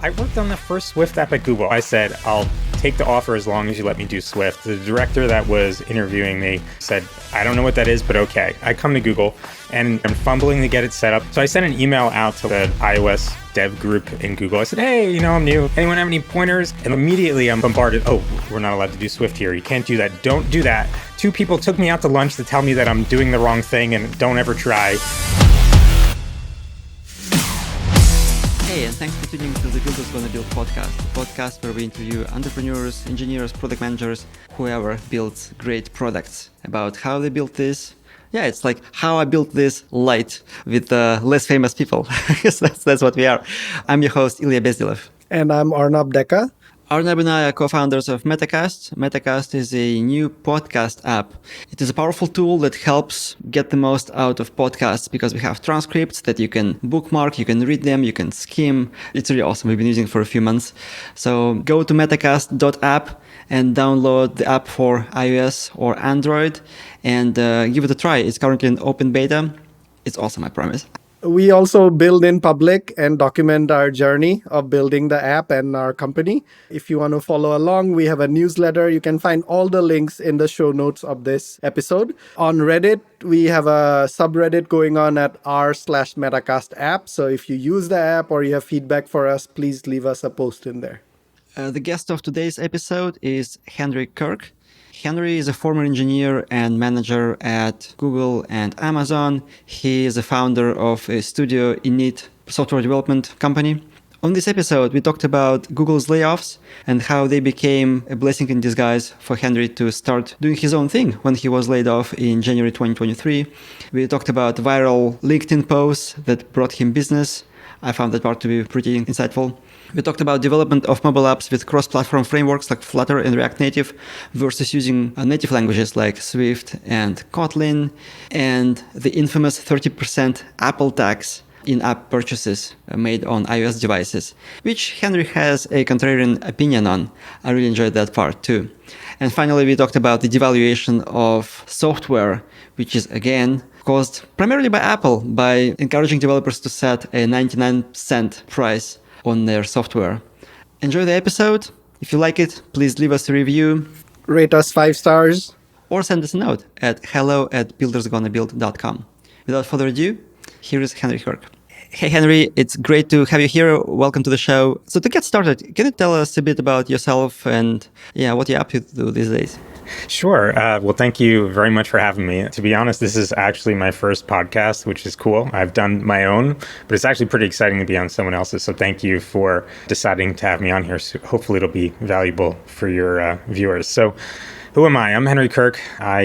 I worked on the first Swift app at Google. I said, I'll take the offer as long as you let me do Swift. The director that was interviewing me said, I don't know what that is, but okay. I come to Google and I'm fumbling to get it set up. So I sent an email out to the iOS dev group in Google. I said, hey, I'm new. Anyone have any pointers? And immediately I'm bombarded. Oh, we're not allowed to do Swift here. You can't do that. Don't do that. 2 people took me out to lunch to tell me that I'm doing the wrong thing and don't ever try. Hey, and thanks for tuning to the Builders Gonna Build podcast, a podcast where we interview entrepreneurs, engineers, product managers, whoever builds great products, about how they built this. Yeah, it's like how I built this light with less famous people. I guess that's what we are. I'm your host, Ilya Bezdilev. And I'm Arnab Deka. Arnab and I are co-founders of Metacast. Metacast is a new podcast app. It is a powerful tool that helps get the most out of podcasts because we have transcripts that you can bookmark, you can read them, you can skim. It's really awesome. We've been using it for a few months. So go to metacast.app and download the app for iOS or Android and give it a try. It's currently in open beta. It's awesome, I promise. We also build in public and document our journey of building the app and our company. If you want to follow along, we have a newsletter. You can find all the links in the show notes of this episode. On Reddit, we have a subreddit going on at r/Metacast app. So if you use the app or you have feedback for us, please leave us a post in there. The guest of today's episode is Henry Kirk. Henry is a former engineer and manager at Google and Amazon. He is the founder of a studio.init software development company. On this episode, we talked about Google's layoffs and how they became a blessing in disguise for Henry to start doing his own thing when he was laid off in January 2023. We talked about viral LinkedIn posts that brought him business. I found that part to be pretty insightful. We talked about development of mobile apps with cross-platform frameworks like Flutter and React Native versus using native languages like Swift and Kotlin, and the infamous 30% Apple tax in-app purchases made on iOS devices, which Henry has a contrarian opinion on. I really enjoyed that part too. And finally, we talked about the devaluation of software, which is, again, caused primarily by Apple, by encouraging developers to set a 99-cent price on their software. Enjoy the episode. If you like it, please leave us a review. Rate us 5 stars. Or send us a note at hello@buildersgonnabuild.com. Without further ado, here is Henry Kirk. Hey, Henry, it's great to have you here. Welcome to the show. So to get started, can you tell us a bit about yourself and what you're up to these days? Sure. Well, thank you very much for having me. To be honest, this is actually my first podcast, which is cool. I've done my own, but it's actually pretty exciting to be on someone else's. So thank you for deciding to have me on here. So hopefully it'll be valuable for your viewers. So who am I? I'm Henry Kirk. I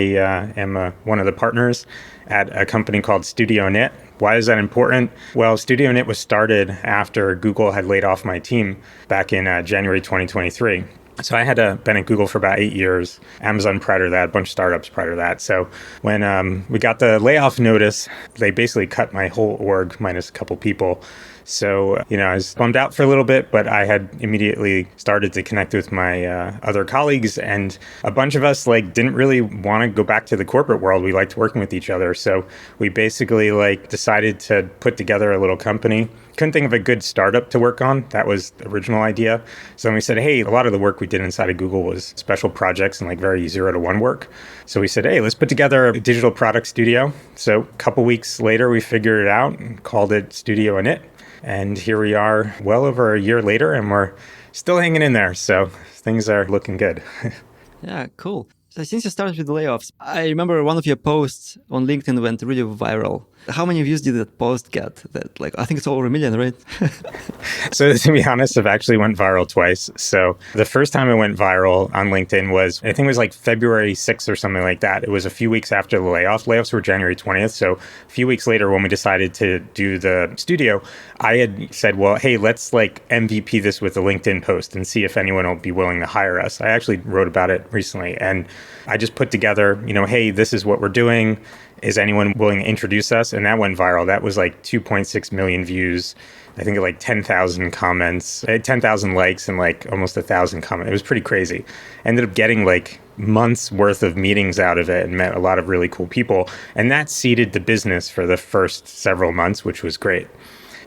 am one of the partners at a company called studio.init. Why is that important? Well, studio.init was started after Google had laid off my team back in January 2023. So I had been at Google for about 8 years, Amazon prior to that, a bunch of startups prior to that. So when we got the layoff notice, they basically cut my whole org minus a couple people. So, I was bummed out for a little bit, but I had immediately started to connect with my other colleagues, and a bunch of us didn't really want to go back to the corporate world. We liked working with each other. So we basically decided to put together a little company. Couldn't think of a good startup to work on. That was the original idea. So then we said, hey, a lot of the work we did inside of Google was special projects and very 0-to-1 work. So we said, hey, let's put together a digital product studio. So a couple weeks later, we figured it out and called it studio.init. And here we are well over a year later, and we're still hanging in there. So things are looking good. Yeah, cool. So since you started with the layoffs, I remember one of your posts on LinkedIn went really viral. How many views did that post get? I think it's over 1 million, right? So to be honest, it actually went viral twice. So the first time it went viral on LinkedIn was, I think it was February 6th or something like that. It was a few weeks after the layoffs. Layoffs were January 20th. So a few weeks later, when we decided to do the studio, I had said, well, hey, let's MVP this with a LinkedIn post and see if anyone will be willing to hire us. I actually wrote about it recently, and I just put together, hey, this is what we're doing. Is anyone willing to introduce us? And that went viral. That was 2.6 million views. I think 10,000 comments, 10,000 likes and almost 1,000 comments. It was pretty crazy. Ended up getting months worth of meetings out of it and met a lot of really cool people. And that seeded the business for the first several months, which was great.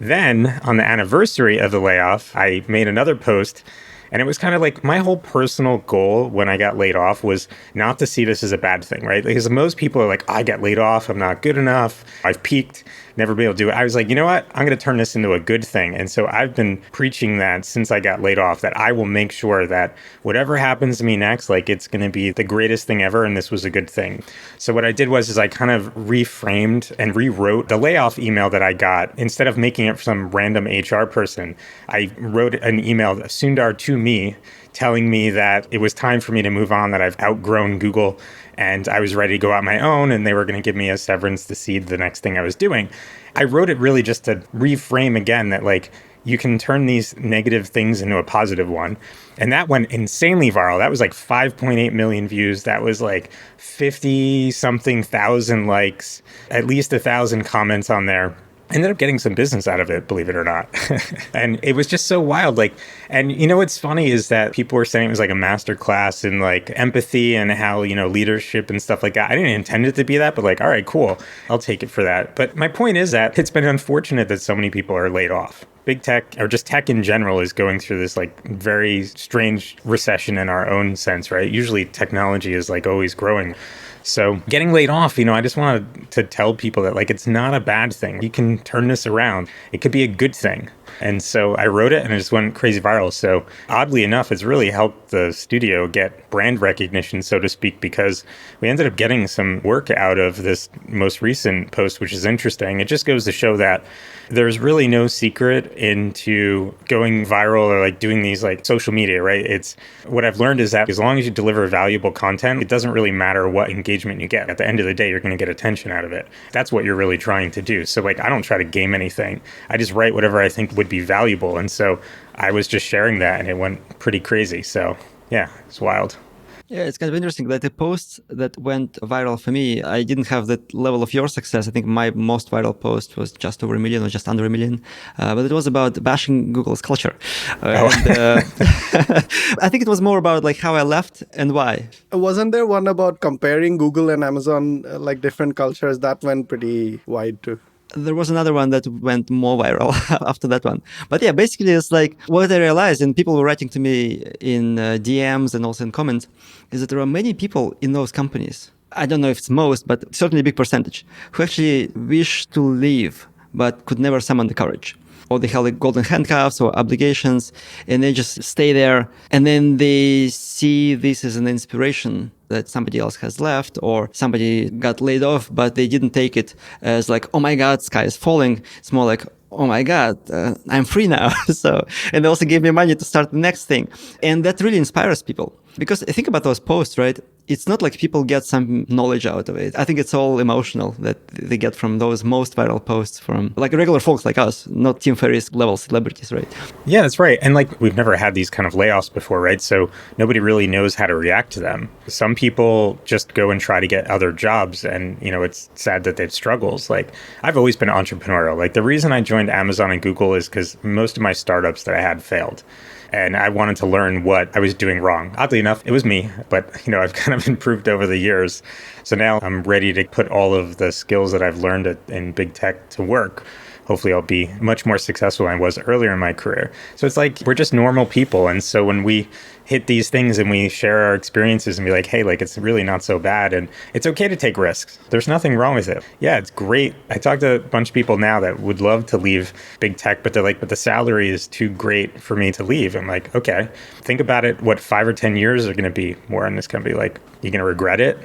Then on the anniversary of the layoff, I made another post. And it was kind of like my whole personal goal when I got laid off was not to see this as a bad thing, right? Because most people are like, I got laid off, I'm not good enough, I've peaked, never be able to do it. I was like, you know what? I'm going to turn this into a good thing. And so I've been preaching that since I got laid off, that I will make sure that whatever happens to me next, like it's going to be the greatest thing ever. And this was a good thing. So what I did was I kind of reframed and rewrote the layoff email that I got. Instead of making it some random HR person, I wrote an email, Sundar, to me, telling me that it was time for me to move on, that I've outgrown Google and I was ready to go out my own, and they were going to give me a severance to seed the next thing I was doing. I wrote it really just to reframe again that like you can turn these negative things into a positive one. And that went insanely viral. That was like 5.8 million views. That was like 50 something thousand likes, at least 1,000 comments on there. Ended up getting some business out of it, believe it or not. And it was just so wild. Like, and you know, what's funny is that people were saying it was like a master class in like empathy and how, you know, leadership and stuff like that. I didn't intend it to be that, but like, all right, cool. I'll take it for that. But my point is that it's been unfortunate that so many people are laid off. Big tech, or just tech in general, is going through this like very strange recession in our own sense, right? Usually technology is like always growing. So getting laid off, you know, I just wanted to tell people that like, it's not a bad thing. You can turn this around. It could be a good thing. And so I wrote it and it just went crazy viral. So oddly enough, it's really helped the studio get brand recognition, so to speak, because we ended up getting some work out of this most recent post, which is interesting. It just goes to show that there's really no secret into going viral or like doing these like social media, right? It's what I've learned is that as long as you deliver valuable content, it doesn't really matter what engagement you get. At the end of the day, you're going to get attention out of it. That's what you're really trying to do. So like, I don't try to game anything. I just write whatever I think would be valuable. And so I was just sharing that and it went pretty crazy. So yeah, it's wild. Yeah, it's kind of interesting that the posts that went viral for me, I didn't have that level of your success. I think my most viral post was just over 1 million or just under 1 million. But it was about bashing Google's culture. I think it was more about like how I left and why. Wasn't there one about comparing Google and Amazon, like different cultures? That went pretty wide too. There was another one that went more viral after that one. But yeah, basically it's like what I realized, and people were writing to me in DMs and also in comments, is that there are many people in those companies. I don't know if it's most, but certainly a big percentage, who actually wish to leave, but could never summon the courage. Or they held like golden handcuffs or obligations, and they just stay there. And then they see this as an inspiration that somebody else has left or somebody got laid off, but they didn't take it as like, oh my God, sky is falling. It's more like, oh my God, I'm free now. So, and they also gave me money to start the next thing. And that really inspires people. Because think about those posts, right? It's not like people get some knowledge out of it. I think it's all emotional that they get from those most viral posts from like regular folks like us, not Tim Ferriss level celebrities, right? Yeah, that's right. And like we've never had these kind of layoffs before, right? So nobody really knows how to react to them. Some people just go and try to get other jobs and, you know, it's sad that they've struggles. Like I've always been entrepreneurial. Like the reason I joined Amazon and Google is because most of my startups that I had failed. And I wanted to learn what I was doing wrong. Oddly enough, it was me, but you know, I've kind of improved over the years. So now I'm ready to put all of the skills that I've learned in big tech to work. Hopefully I'll be much more successful than I was earlier in my career. So it's like, we're just normal people. And so when we hit these things and we share our experiences and be like, hey, like, it's really not so bad. And it's okay to take risks. There's nothing wrong with it. Yeah, it's great. I talked to a bunch of people now that would love to leave big tech, but they're like, but the salary is too great for me to leave. I'm like, okay, think about it. What 5 or 10 years are going to be more in this company? Like, you're going to regret it?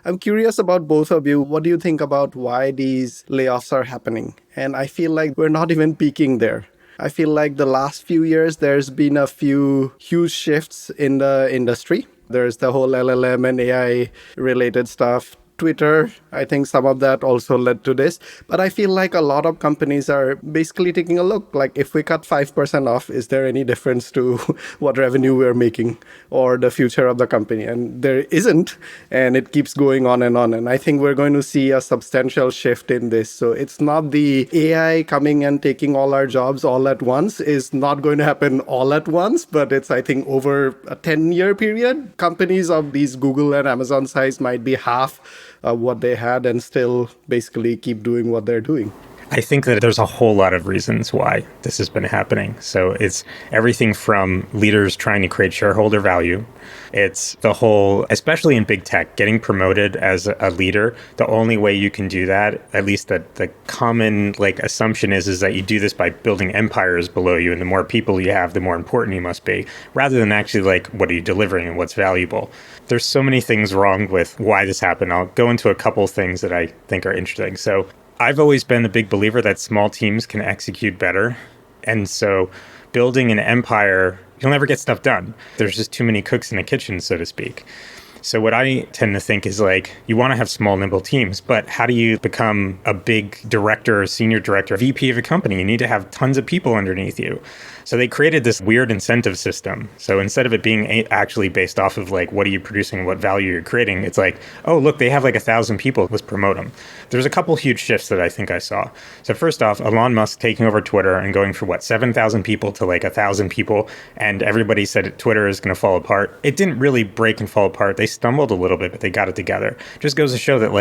I'm curious about both of you. What do you think about why these layoffs are happening? And I feel like we're not even peaking there. I feel like the last few years, there's been a few huge shifts in the industry. There's the whole LLM and AI related stuff. Twitter, I think some of that also led to this. But I feel like a lot of companies are basically taking a look, like if we cut 5% off, is there any difference to what revenue we're making or the future of the company? And there isn't, and it keeps going on and on. And I think we're going to see a substantial shift in this. So it's not the AI coming and taking all our jobs all at once is not going to happen all at once, but it's, I think, over a 10-year period. Companies of these Google and Amazon size might be half what they had and still basically keep doing what they're doing. I think that there's a whole lot of reasons why this has been happening. So it's everything from leaders trying to create shareholder value. It's the whole, especially in big tech, getting promoted as a leader. The only way you can do that, at least the common assumption is that you do this by building empires below you. And the more people you have, the more important you must be, rather than actually what are you delivering and what's valuable. There's so many things wrong with why this happened. I'll go into a couple things that I think are interesting. So I've always been a big believer that small teams can execute better. And so building an empire, you'll never get stuff done. There's just too many cooks in the kitchen, so to speak. So what I tend to think is you want to have small, nimble teams, but how do you become a big director, senior director, VP of a company? You need to have tons of people underneath you. So they created this weird incentive system. So instead of it being actually based off of what are you producing, what value you're creating, it's oh, look, they have 1,000 people, let's promote them. There's a couple huge shifts that I think I saw. So first off, Elon Musk taking over Twitter and going from 7,000 people to 1,000 people. And everybody said Twitter is going to fall apart. It didn't really break and fall apart. They stumbled a little bit, but they got it together. Just goes to show that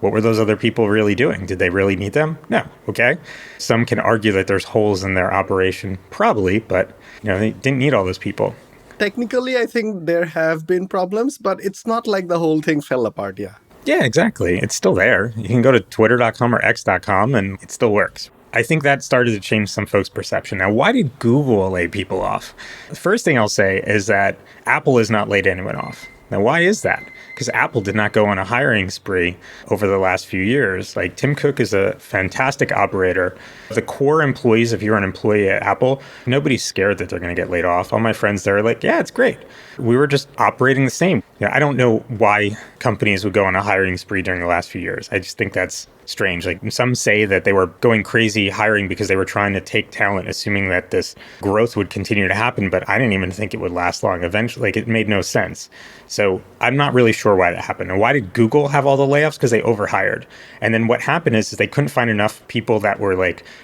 what were those other people really doing? Did they really need them? No. Okay. Some can argue that there's holes in their operation. Probably, but they didn't need all those people. Technically, I think there have been problems, but it's not like the whole thing fell apart. Yeah. Yeah, exactly. It's still there. You can go to twitter.com or x.com and it still works. I think that started to change some folks' perception. Now, why did Google lay people off? The first thing I'll say is that Apple has not laid anyone off. Now, why is that? Because Apple did not go on a hiring spree over the last few years. Tim Cook is a fantastic operator. The core employees, if you're an employee at Apple, nobody's scared that they're going to get laid off. All my friends there are yeah, it's great. We were just operating the same. I don't know why companies would go on a hiring spree during the last few years. I just think that's strange. Some say that they were going crazy hiring because they were trying to take talent, assuming that this growth would continue to happen. But I didn't even think it would last long. Eventually, it made no sense. So I'm not really sure why that happened. And why did Google have all the layoffs? Because they overhired. And then what happened is they couldn't find enough people that were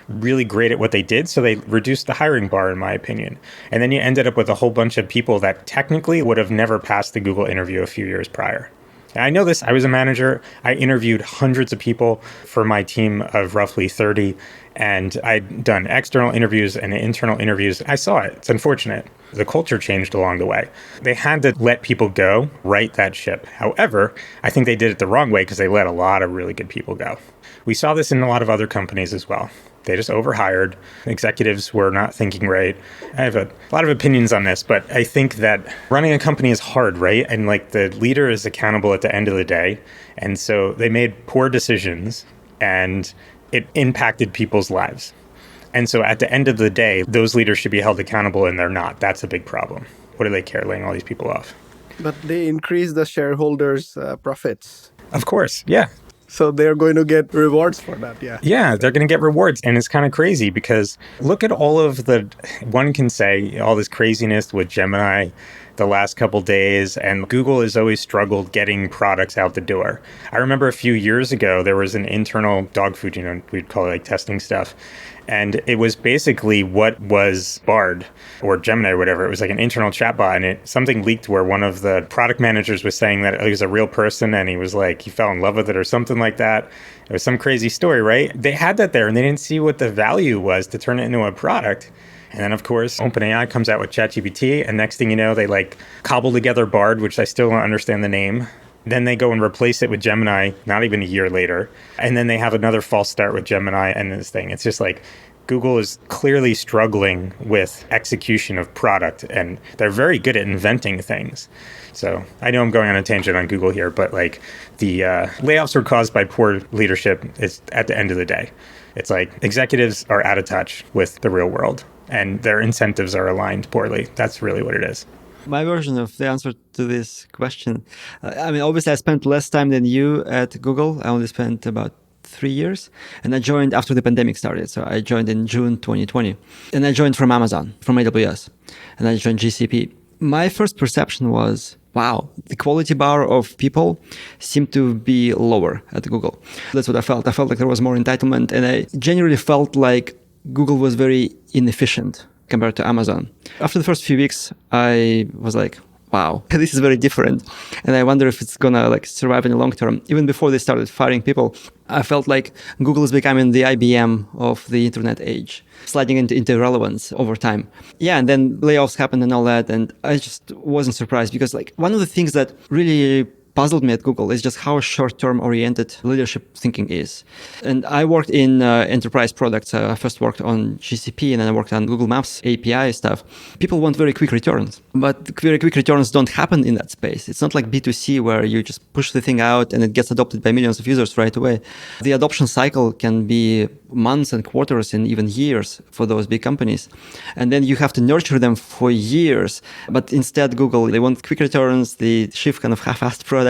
really great at what they did. So they reduced the hiring bar, in my opinion. And then you ended up with a whole bunch of people that technically would have never passed the Google interview a few years prior. And I know this. I was a manager. I interviewed hundreds of people for my team of roughly 30. And I'd done external interviews and internal interviews. I saw it. It's unfortunate. The culture changed along the way. They had to let people go, right that ship. However, I think they did it the wrong way because they let a lot of really good people go. We saw this in a lot of other companies as well. They just overhired. Executives were not thinking right. I have a lot of opinions on this, but I think that running a company is hard, right? And the leader is accountable at the end of the day. And so they made poor decisions and it impacted people's lives. And so at the end of the day, those leaders should be held accountable and they're not. That's a big problem. What do they care, laying all these people off? But they increase the shareholders' profits. Of course, yeah. So they're going to get rewards for that, yeah. Yeah, they're going to get rewards. And it's kind of crazy because look at all of one can say all this craziness with Gemini the last couple days, and Google has always struggled getting products out the door. I remember a few years ago, there was an internal dog food, we'd call it testing stuff. And it was basically what was Bard or Gemini or whatever. It was an internal chatbot, and something leaked where one of the product managers was saying that it was a real person and he was he fell in love with it or something like that. It was some crazy story, right? They had that there and they didn't see what the value was to turn it into a product. And then, of course, OpenAI comes out with ChatGPT, and next thing you know, they cobble together Bard, which I still don't understand the name. Then they go and replace it with Gemini, not even a year later. And then they have another false start with Gemini and this thing. It's just Google is clearly struggling with execution of product, and they're very good at inventing things. So I know I'm going on a tangent on Google here, but the layoffs were caused by poor leadership. It's at the end of the day. It's executives are out of touch with the real world and their incentives are aligned poorly. That's really what it is. My version of the answer to this question, obviously I spent less time than you at Google. I only spent about 3 years, and I joined after the pandemic started. So I joined in June 2020, and I joined from Amazon, from AWS, and I joined GCP. My first perception was, wow, the quality bar of people seemed to be lower at Google. That's what I felt. I felt like there was more entitlement, and I genuinely felt like Google was very inefficient compared to Amazon. After the first few weeks, I was wow, this is very different. And I wonder if it's gonna like survive in the long term. Even before they started firing people, I felt like Google is becoming the IBM of the internet age, sliding into irrelevance over time. Yeah, and then layoffs happened and all that, and I just wasn't surprised because like one of the things that really puzzled me at Google is just how short-term oriented leadership thinking is. And I worked in enterprise products. I first worked on GCP and then I worked on Google Maps API stuff. People want very quick returns, but very quick returns don't happen in that space. It's not like B2C where you just push the thing out and it gets adopted by millions of users right away. The adoption cycle can be months and quarters and even years for those big companies. And then you have to nurture them for years. But instead, Google, they want quick returns, they ship kind of half-assed products,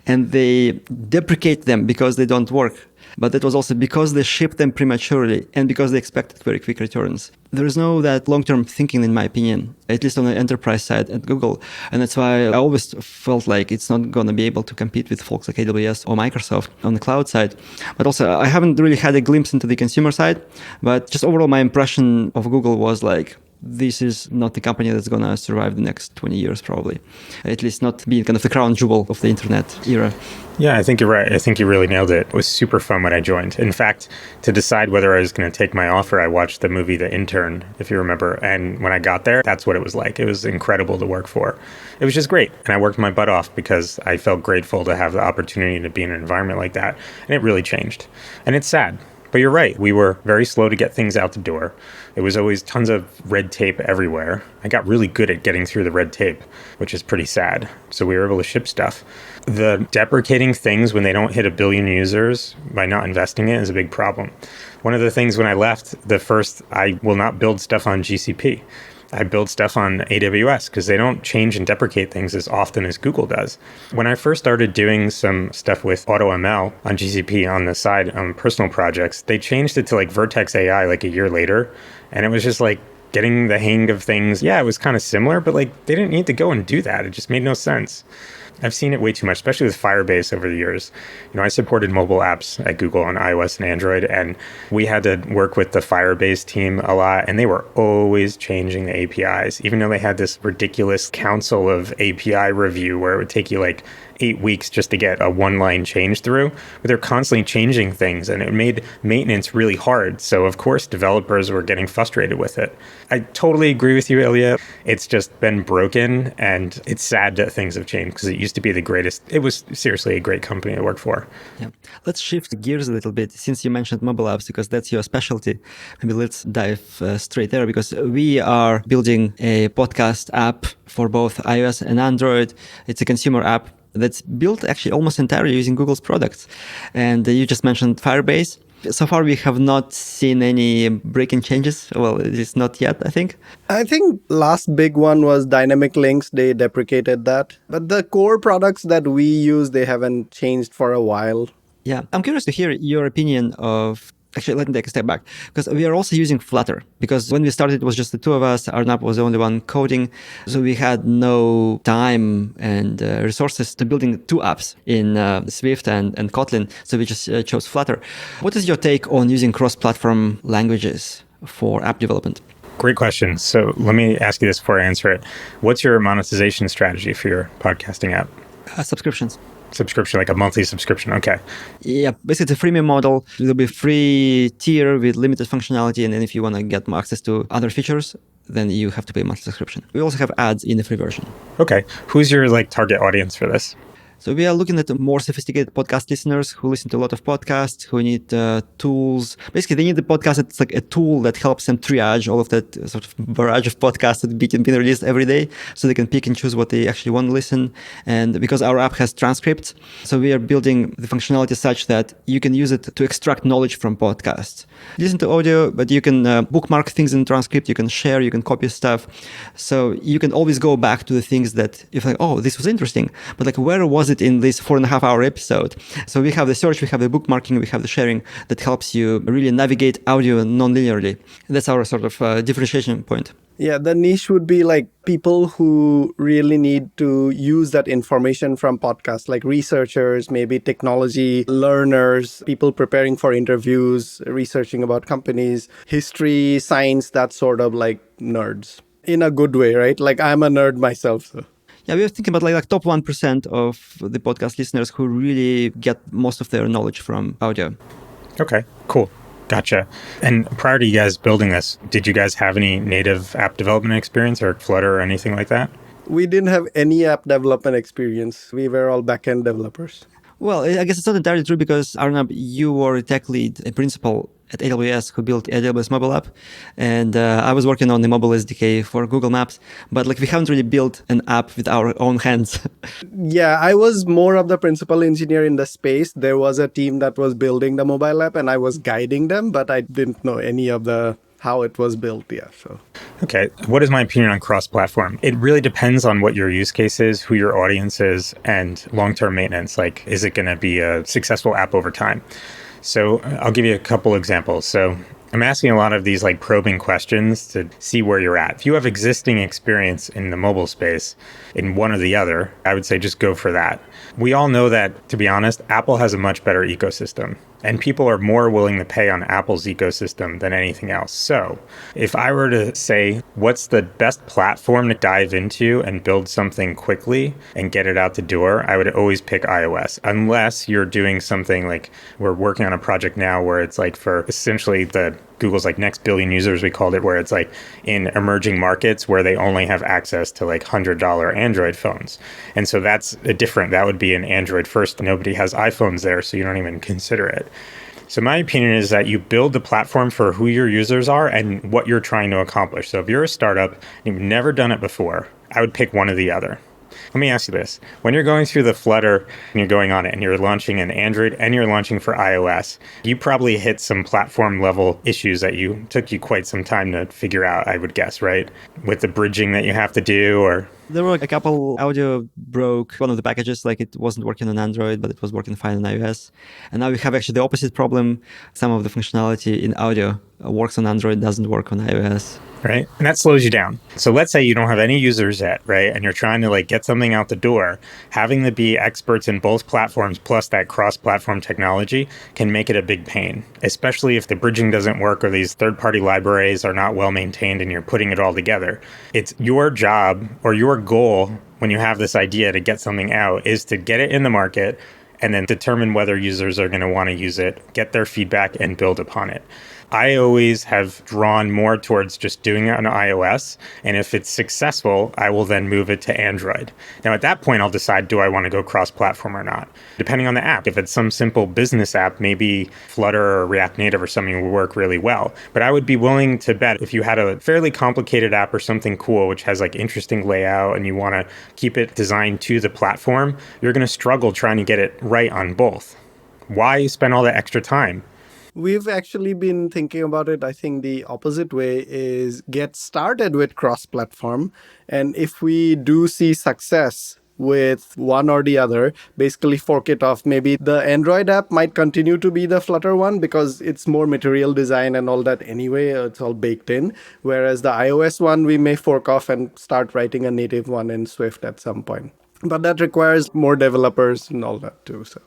and they deprecate them because they don't work. But that was also because they shipped them prematurely and because they expected very quick returns. There is no that long-term thinking, in my opinion, at least on the enterprise side at Google. And that's why I always felt like it's not going to be able to compete with folks like AWS or Microsoft on the cloud side. But also, I haven't really had a glimpse into the consumer side. But just overall, my impression of Google was like, this is not the company that's going to survive the next 20 years, probably. At least not being kind of the crown jewel of the internet era. Yeah, I think you're right. I think you really nailed it. It was super fun when I joined. In fact, to decide whether I was going to take my offer, I watched the movie The Intern, if you remember. And when I got there, that's what it was like. It was incredible to work for. It was just great. And I worked my butt off because I felt grateful to have the opportunity to be in an environment like that. And it really changed. And it's sad. But you're right. We were very slow to get things out the door. It was always tons of red tape everywhere. I got really good at getting through the red tape, which is pretty sad. So we were able to ship stuff. The deprecating things when they don't hit 1 billion users by not investing in it is a big problem. One of the things when I left, I will not build stuff on GCP. I build stuff on AWS because they don't change and deprecate things as often as Google does. When I first started doing some stuff with AutoML on GCP on the side on personal projects, they changed it to like Vertex AI like a year later. And it was just like getting the hang of things. Yeah, it was kind of similar, but like they didn't need to go and do that. It just made no sense. I've seen it way too much, especially with Firebase over the years. I supported mobile apps at Google on iOS and Android, and we had to work with the Firebase team a lot, and they were always changing the APIs, even though they had this ridiculous council of API review where it would take you like 8 weeks just to get a one-line change through. But they're constantly changing things, and it made maintenance really hard. So, of course, developers were getting frustrated with it. I totally agree with you, Ilya. It's just been broken, and it's sad that things have changed because it used to be the greatest. It was seriously a great company to work for. Yeah. Let's shift gears a little bit since you mentioned mobile apps because that's your specialty. Maybe let's dive straight there because we are building a podcast app for both iOS and Android. It's a consumer app that's built actually almost entirely using Google's products. And you just mentioned Firebase. So far, we have not seen any breaking changes. Well, it is not yet, I think. I think last big one was dynamic links. They deprecated that. But the core products that we use, they haven't changed for a while. Yeah, I'm curious to hear your opinion of... Actually, let me take a step back because we are also using Flutter because when we started, it was just the two of us. Arnab was the only one coding. So we had no time and resources to building two apps in Swift and Kotlin. So we just chose Flutter. What is your take on using cross-platform languages for app development? Great question. So let me ask you this before I answer it. What's your monetization strategy for your podcasting app? Subscriptions. Subscription, like a monthly subscription. Okay. Yeah, basically it's a freemium model. There'll be a free tier with limited functionality. And then if you want to get more access to other features, then you have to pay a monthly subscription. We also have ads in the free version. Okay. Who's your target audience for this? So we are looking at more sophisticated podcast listeners who listen to a lot of podcasts, who need tools. Basically, they need the podcast that's like a tool that helps them triage all of that sort of barrage of podcasts that being released every day, so they can pick and choose what they actually want to listen. And because our app has transcripts, so we are building the functionality such that you can use it to extract knowledge from podcasts. Listen to audio, but you can bookmark things in the transcript, you can share, you can copy stuff. So you can always go back to the things that you're like, oh, this was interesting, but like where was it in this 4.5-hour episode? So we have the search, we have the bookmarking, we have the sharing that helps you really navigate audio non-linearly. That's our sort of differentiation point. Yeah, the niche would be like people who really need to use that information from podcasts, like researchers, maybe technology learners, people preparing for interviews, researching about companies, history, science, that sort of like nerds. In a good way, right? Like I'm a nerd myself. So. Yeah, we were thinking about like top 1% of the podcast listeners who really get most of their knowledge from audio. Okay, cool. Gotcha. And prior to you guys building this, did you guys have any native app development experience or Flutter or anything like that? We didn't have any app development experience. We were all backend developers. Well, I guess it's not entirely true because, Arnab, you were a tech lead, a principal at AWS who built AWS mobile app. And I was working on the mobile SDK for Google Maps. But like we haven't really built an app with our own hands. Yeah, I was more of the principal engineer in the space. There was a team that was building the mobile app and I was guiding them, but I didn't know any of the how it was built. Yeah. So Okay. What is my opinion on cross-platform? It really depends on what your use case is, who your audience is, and long-term maintenance. Like, is it going to be a successful app over time? So I'll give you a couple examples. So I'm asking a lot of these like probing questions to see where you're at. If you have existing experience in the mobile space in one or the other, I would say just go for that. We all know that, to be honest, Apple has a much better ecosystem. And people are more willing to pay on Apple's ecosystem than anything else. So if I were to say, what's the best platform to dive into and build something quickly and get it out the door, I would always pick iOS, unless you're doing something like we're working on a project now where it's like for essentially the Google's like next billion users, we called it, where it's like in emerging markets where they only have access to like $100 Android phones. And so that's that would be an Android first. Nobody has iPhones there, so you don't even consider it. So my opinion is that you build the platform for who your users are and what you're trying to accomplish. So if you're a startup and you've never done it before, I would pick one or the other. Let me ask you this. When you're going through the Flutter and you're going on it and you're launching an Android and you're launching for iOS, you probably hit some platform level issues that took you quite some time to figure out, I would guess, right? With the bridging that you have to do or... There were a couple audio broke one of the packages, like it wasn't working on Android, but it was working fine on iOS. And now we have actually the opposite problem. Some of the functionality in audio works on Android, doesn't work on iOS. Right. And that slows you down. So let's say you don't have any users yet, right? And you're trying to like get something out the door. Having to be experts in both platforms plus that cross-platform technology can make it a big pain, especially if the bridging doesn't work or these third-party libraries are not well maintained and you're putting it all together. It's your job or your goal when you have this idea to get something out is to get it in the market and then determine whether users are going to want to use it, get their feedback and build upon it. I always have drawn more towards just doing it on iOS. And if it's successful, I will then move it to Android. Now, at that point, I'll decide, do I want to go cross-platform or not? Depending on the app. If it's some simple business app, maybe Flutter or React Native or something will work really well. But I would be willing to bet if you had a fairly complicated app or something cool, which has like interesting layout and you want to keep it designed to the platform, you're going to struggle trying to get it right on both. Why spend all that extra time? we've actually been thinking about it. I think the opposite way is get started with cross-platform. And if we do see success with one or the other, basically fork it off. Maybe the Android app might continue to be the Flutter one because it's more material design and all that anyway. It's all baked in. Whereas the iOS one, we may fork off and start writing a native one in Swift at some point. But that requires more developers and all that too. So.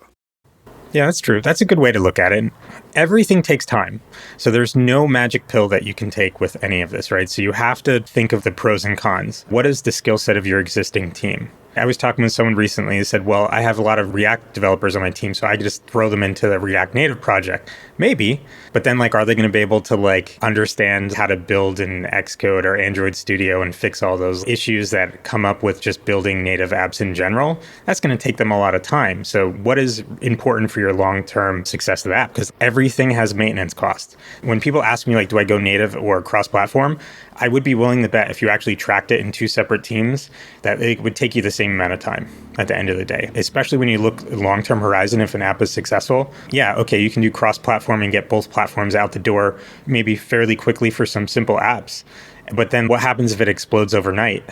Yeah, that's true. That's a good way to look at it. Everything takes time. So there's no magic pill that you can take with any of this, right? So you have to think of the pros and cons. What is the skill set of your existing team? I was talking with someone recently who said, well, I have a lot of React developers on my team, so I could just throw them into the React Native project. Maybe, but then are they going to be able to understand how to build in Xcode or Android Studio and fix all those issues that come up with just building native apps in general? That's going to take them a lot of time. So what is important for your long-term success of the app? Because everything has maintenance costs. When people ask me, do I go native or cross-platform? I would be willing to bet if you actually tracked it in two separate teams that it would take you the same amount of time at the end of the day, especially when you look long-term horizon. If an app is successful, okay, you can do cross-platform and get both platforms out the door maybe fairly quickly for some simple apps. But then what happens if it explodes overnight?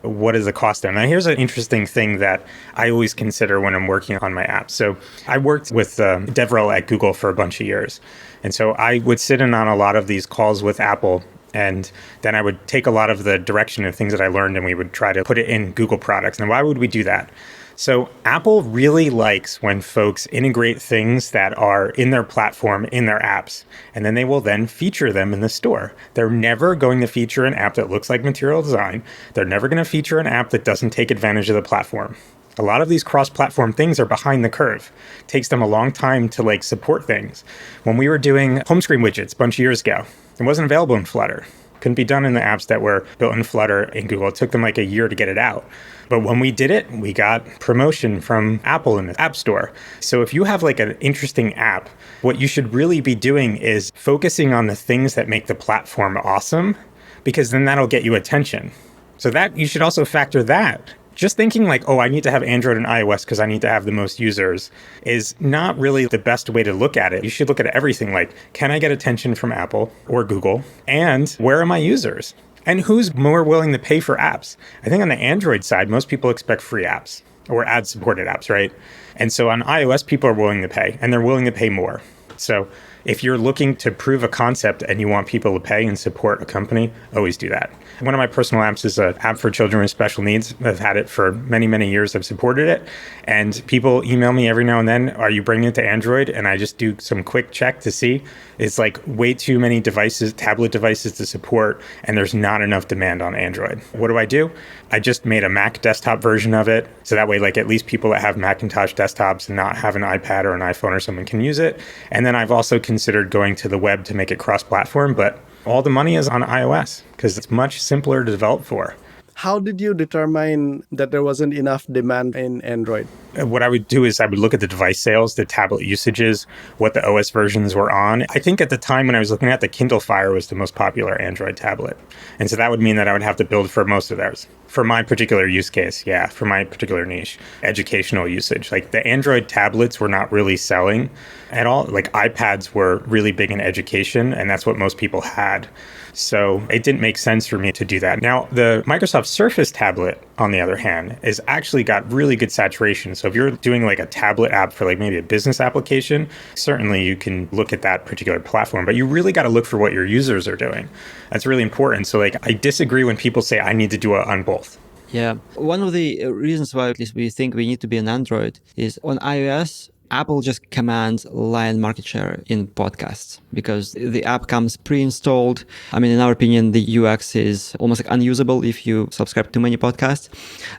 What is the cost there? Now, here's an interesting thing that I always consider when I'm working on my apps. So I worked with DevRel at Google for a bunch of years. And so I would sit in on a lot of these calls with Apple. And then I would take a lot of the direction and things that I learned and we would try to put it in Google products. Now, why would we do that? So Apple really likes when folks integrate things that are in their platform, in their apps, and then they will then feature them in the store. They're never going to feature an app that looks like Material Design. They're never going to feature an app that doesn't take advantage of the platform. A lot of these cross-platform things are behind the curve. It takes them a long time to support things. When we were doing home screen widgets a bunch of years ago, it wasn't available in Flutter. Couldn't be done in the apps that were built in Flutter in Google. It took them a year to get it out. But when we did it, we got promotion from Apple in the App Store. So if you have an interesting app, what you should really be doing is focusing on the things that make the platform awesome, because then that'll get you attention. So that you should also factor that. Just thinking I need to have Android and iOS because I need to have the most users is not really the best way to look at it. You should look at everything can I get attention from Apple or Google? And where are my users? And who's more willing to pay for apps? I think on the Android side, most people expect free apps or ad-supported apps, right? And so on iOS, people are willing to pay, and they're willing to pay more. So if you're looking to prove a concept and you want people to pay and support a company, always do that. One of my personal apps is an app for children with special needs. I've had it for many, many years. I've supported it. And people email me every now and then, are you bringing it to Android? And I just do some quick check to see. It's way too many devices, tablet devices to support, and there's not enough demand on Android. What do? I just made a Mac desktop version of it. So that way, at least people that have Macintosh desktops and not have an iPad or an iPhone or someone can use it. And then I've also considered going to the web to make it cross-platform, but all the money is on iOS because it's much simpler to develop for. How did you determine that there wasn't enough demand in Android? What I would do is I would look at the device sales, the tablet usages, what the OS versions were on. I think at the time when I was looking at, the Kindle Fire was the most popular Android tablet. And so that would mean that I would have to build for most of theirs. For my particular use case, yeah, for my particular niche, educational usage. The Android tablets were not really selling at all. iPads were really big in education, and that's what most people had. So it didn't make sense for me to do that. Now, the Microsoft Surface tablet, on the other hand, is actually got really good saturation. So if you're doing a tablet app for maybe a business application, certainly you can look at that particular platform, but you really got to look for what your users are doing. That's really important. So I disagree when people say I need to do it on both. Yeah. One of the reasons why at least we think we need to be on Android is on iOS, Apple just commands lion market share in podcasts because the app comes pre-installed. I mean, in our opinion, the UX is almost unusable if you subscribe to many podcasts.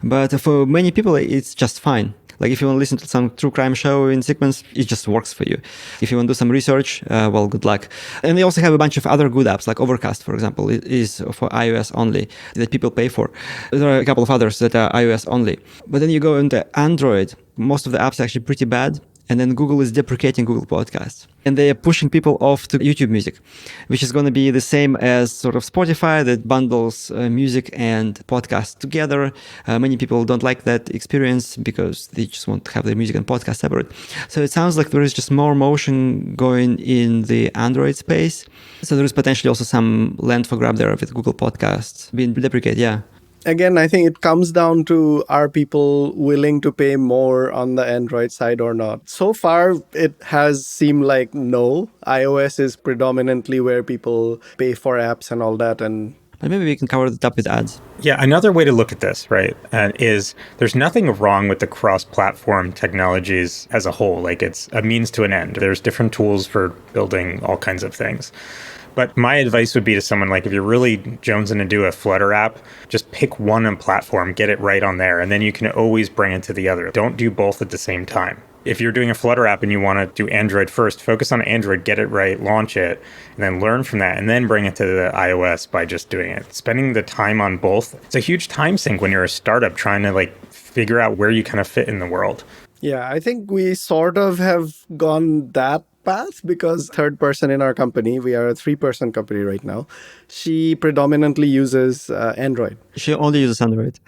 But for many people, it's just fine. If you want to listen to some true crime show in sequence, it just works for you. If you want to do some research, well, good luck. And they also have a bunch of other good apps, like Overcast, for example, is for iOS only, that people pay for. There are a couple of others that are iOS only. But then you go into Android, most of the apps are actually pretty bad. And then Google is deprecating Google Podcasts. And they are pushing people off to YouTube Music, which is going to be the same as sort of Spotify that bundles music and podcasts together. Many people don't like that experience because they just want to have their music and podcast separate. So it sounds like there is just more motion going in the Android space. So there is potentially also some land for grab there with Google Podcasts being deprecated, yeah. Again, I think it comes down to, are people willing to pay more on the Android side or not? So far, it has seemed like no. iOS is predominantly where people pay for apps and all that. And But maybe we can cover the top with ads. Yeah, another way to look at this, right, is there's nothing wrong with the cross-platform technologies as a whole. It's a means to an end. There's different tools for building all kinds of things. But my advice would be to someone if you're really jonesing to do a Flutter app, just pick one platform, get it right on there, and then you can always bring it to the other. Don't do both at the same time. If you're doing a Flutter app and you want to do Android first, focus on Android, get it right, launch it, and then learn from that, and then bring it to the iOS by just doing it. Spending the time on both, it's a huge time sink when you're a startup trying to figure out where you kind of fit in the world. yeah, I think we sort of have gone that path because third person in our company, we are a 3-person company right now, she predominantly uses Android. She only uses Android.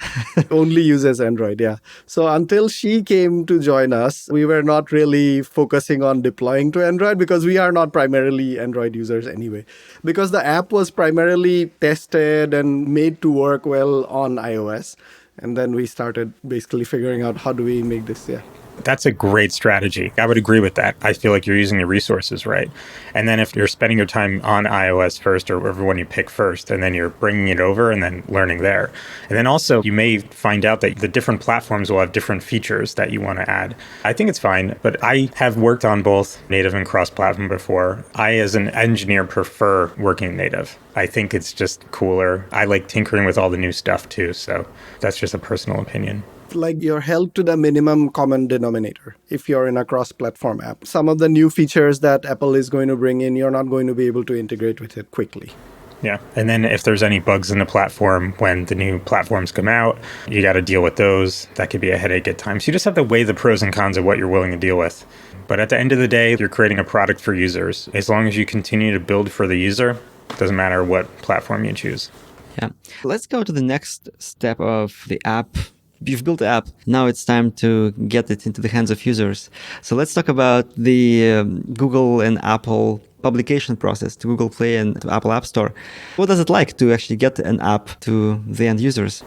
Only uses Android, yeah. So until she came to join us, we were not really focusing on deploying to Android because we are not primarily Android users anyway. Because the app was primarily tested and made to work well on iOS. And then we started basically figuring out how do we make this, yeah. That's a great strategy. I would agree with that. I feel like you're using your resources right. And then if you're spending your time on iOS first or whatever one you pick first, and then you're bringing it over and then learning there. And then also you may find out that the different platforms will have different features that you want to add. I think it's fine, but I have worked on both native and cross-platform before. I, as an engineer, prefer working native. I think it's just cooler. I like tinkering with all the new stuff too. So that's just a personal opinion. Like you're held to the minimum common denominator if you're in a cross-platform app. Some of the new features that Apple is going to bring in, you're not going to be able to integrate with it quickly. Yeah. And then if there's any bugs in the platform, when the new platforms come out, you got to deal with those. That could be a headache at times. You just have to weigh the pros and cons of what you're willing to deal with. But at the end of the day, you're creating a product for users. As long as you continue to build for the user, it doesn't matter what platform you choose. Yeah. Let's go to the next step of the app. You've built the app. Now it's time to get it into the hands of users. So let's talk about the Google and Apple publication process to Google Play and to Apple App Store. What does it like to actually get an app to the end users?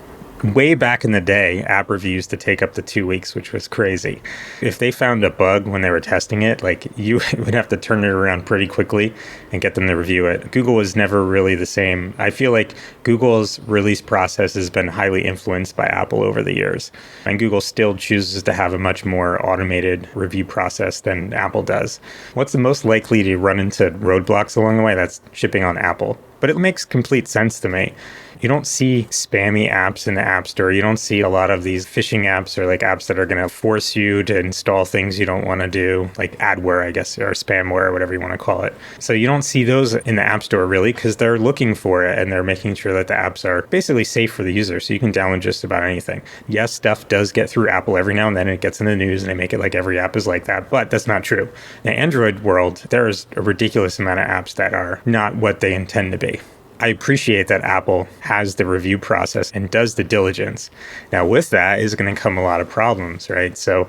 Way back in the day, app reviews used to take up to 2 weeks, which was crazy. If they found a bug when they were testing it, like you would have to turn it around pretty quickly and get them to review it. Google was never really the same. I feel like Google's release process has been highly influenced by Apple over the years. And Google still chooses to have a much more automated review process than Apple does. What's the most likely to run into roadblocks along the way? That's shipping on Apple. But it makes complete sense to me. You don't see spammy apps in the App Store. You don't see a lot of these phishing apps or like apps that are going to force you to install things you don't want to do, like adware, I guess, or spamware, or whatever you want to call it. So you don't see those in the App Store really because they're looking for it and they're making sure that the apps are basically safe for the user. So you can download just about anything. Yes, stuff does get through Apple every now and then. It gets in the news and they make it like every app is like that, but that's not true. In the Android world, there's a ridiculous amount of apps that are not what they intend to be. I appreciate that Apple has the review process and does the diligence. Now, with that is going to come a lot of problems, right? So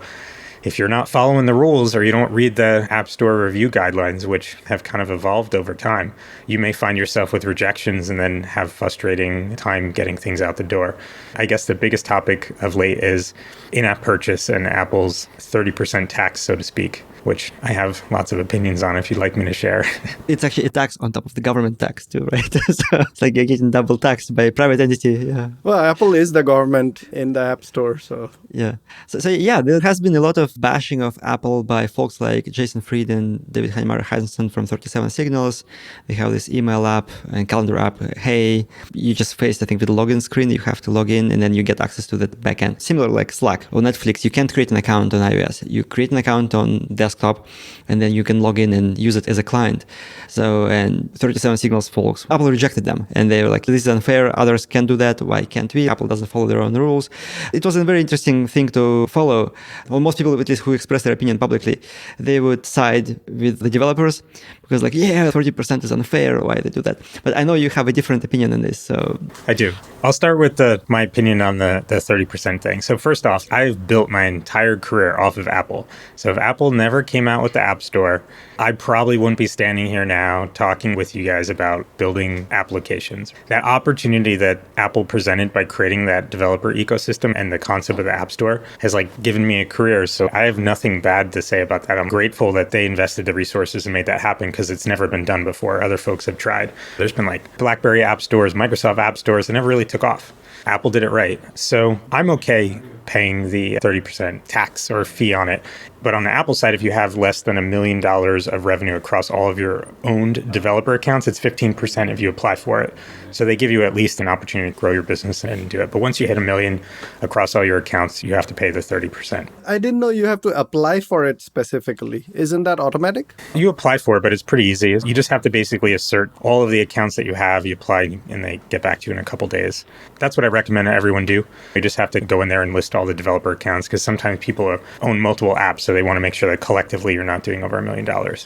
if you're not following the rules or you don't read the App Store review guidelines, which have kind of evolved over time, you may find yourself with rejections and then have frustrating time getting things out the door. I guess the biggest topic of late is in-app purchase and Apple's 30% tax, so to speak, which I have lots of opinions on if you'd like me to share. It's actually a tax on top of the government tax too, right? So it's like you're getting double taxed by a private entity. Yeah. Well, Apple is the government in the App Store, so... Yeah. So yeah, there has been a lot of bashing of Apple by folks like Jason Fried and David Heinemeier-Hansson from 37 Signals. They have this email app and calendar app. Hey, you just faced, I think, with the login screen. You have to log in and then you get access to the backend. Similar like Slack or Netflix, you can't create an account on iOS. You create an account on desktop and then you can log in and use it as a client. So, and 37 Signals folks, Apple rejected them and they were like, this is unfair. Others can do that. Why can't we? Apple doesn't follow their own rules. It was a very interesting thing to follow. Well, most people, at least who express their opinion publicly, they would side with the developers because like, yeah, 30% is unfair. Why they do that? But I know you have a different opinion on this. So I do. I'll start with my opinion on the 30% thing. So first off, I've built my entire career off of Apple. So if Apple never came out with the App Store, I probably wouldn't be standing here now talking with you guys about building applications. That opportunity that Apple presented by creating that developer ecosystem and the concept of the App Store has like given me a career. So I have nothing bad to say about that. I'm grateful that they invested the resources and made that happen because it's never been done before. Other folks have tried. There's been like BlackBerry app stores, Microsoft app stores that never really took off. Apple did it right. So I'm okay paying the 30% tax or fee on it. But on the Apple side, if you have less than $1 million of revenue across all of your owned developer accounts, it's 15% if you apply for it. So they give you at least an opportunity to grow your business and do it. But once you hit $1 million across all your accounts, you have to pay the 30%. I didn't know you have to apply for it specifically. Isn't that automatic? You apply for it, but it's pretty easy. You just have to basically assert all of the accounts that you have. You apply and they get back to you in a couple days. That's what I recommend everyone do. You just have to go in there and list all the developer accounts because sometimes people own multiple apps, so they want to make sure that collectively you're not doing over $1 million.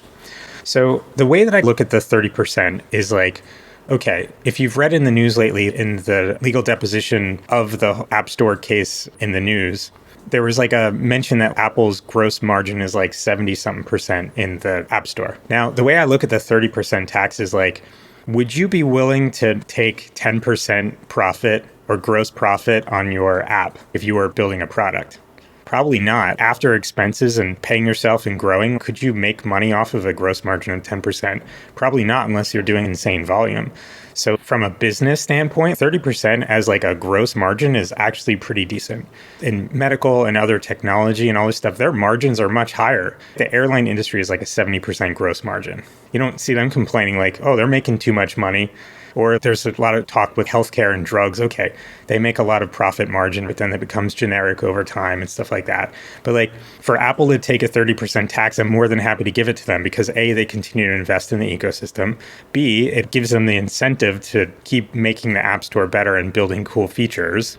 So the way that I look at the 30% is like, okay, if you've read in the news lately in the legal deposition of the App Store case in the news, there was like a mention that Apple's gross margin is like 70-something% in the App Store. Now, the way I look at the 30% tax is like, would you be willing to take 10% profit or gross profit on your app if you were building a product? Probably not. After expenses and paying yourself and growing, could you make money off of a gross margin of 10%? Probably not unless you're doing insane volume. So from a business standpoint, 30% as like a gross margin is actually pretty decent. In medical and other technology and all this stuff, their margins are much higher. The airline industry is like a 70% gross margin. You don't see them complaining like, oh, they're making too much money. Or there's a lot of talk with healthcare and drugs. Okay, they make a lot of profit margin, but then it becomes generic over time and stuff like that. But like for Apple to take a 30% tax, I'm more than happy to give it to them because A, they continue to invest in the ecosystem. B, it gives them the incentive to keep making the App Store better and building cool features.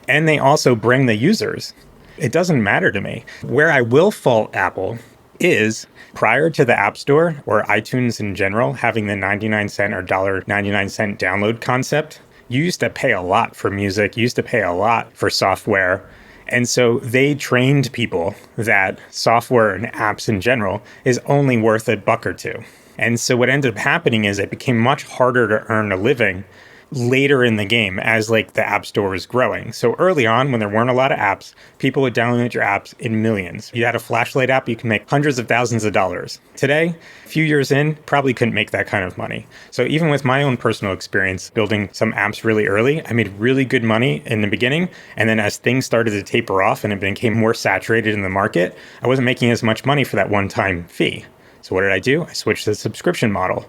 And they also bring the users. It doesn't matter to me. Where I will fault Apple is prior to the App Store or iTunes in general having the 99-cent or $1.99 download concept, you used to pay a lot for music, you used to pay a lot for software. And so they trained people that software and apps in general is only worth $1 or $2. And so what ended up happening is it became much harder to earn a living later in the game as like the App Store was growing. So early on, when there weren't a lot of apps, people would download your apps in millions. You had a flashlight app, you can make hundreds of thousands of dollars. Today, a few years in, probably couldn't make that kind of money. So even with my own personal experience building some apps really early, I made really good money in the beginning. And then as things started to taper off and it became more saturated in the market, I wasn't making as much money for that one-time fee. So what did I do? I switched to the subscription model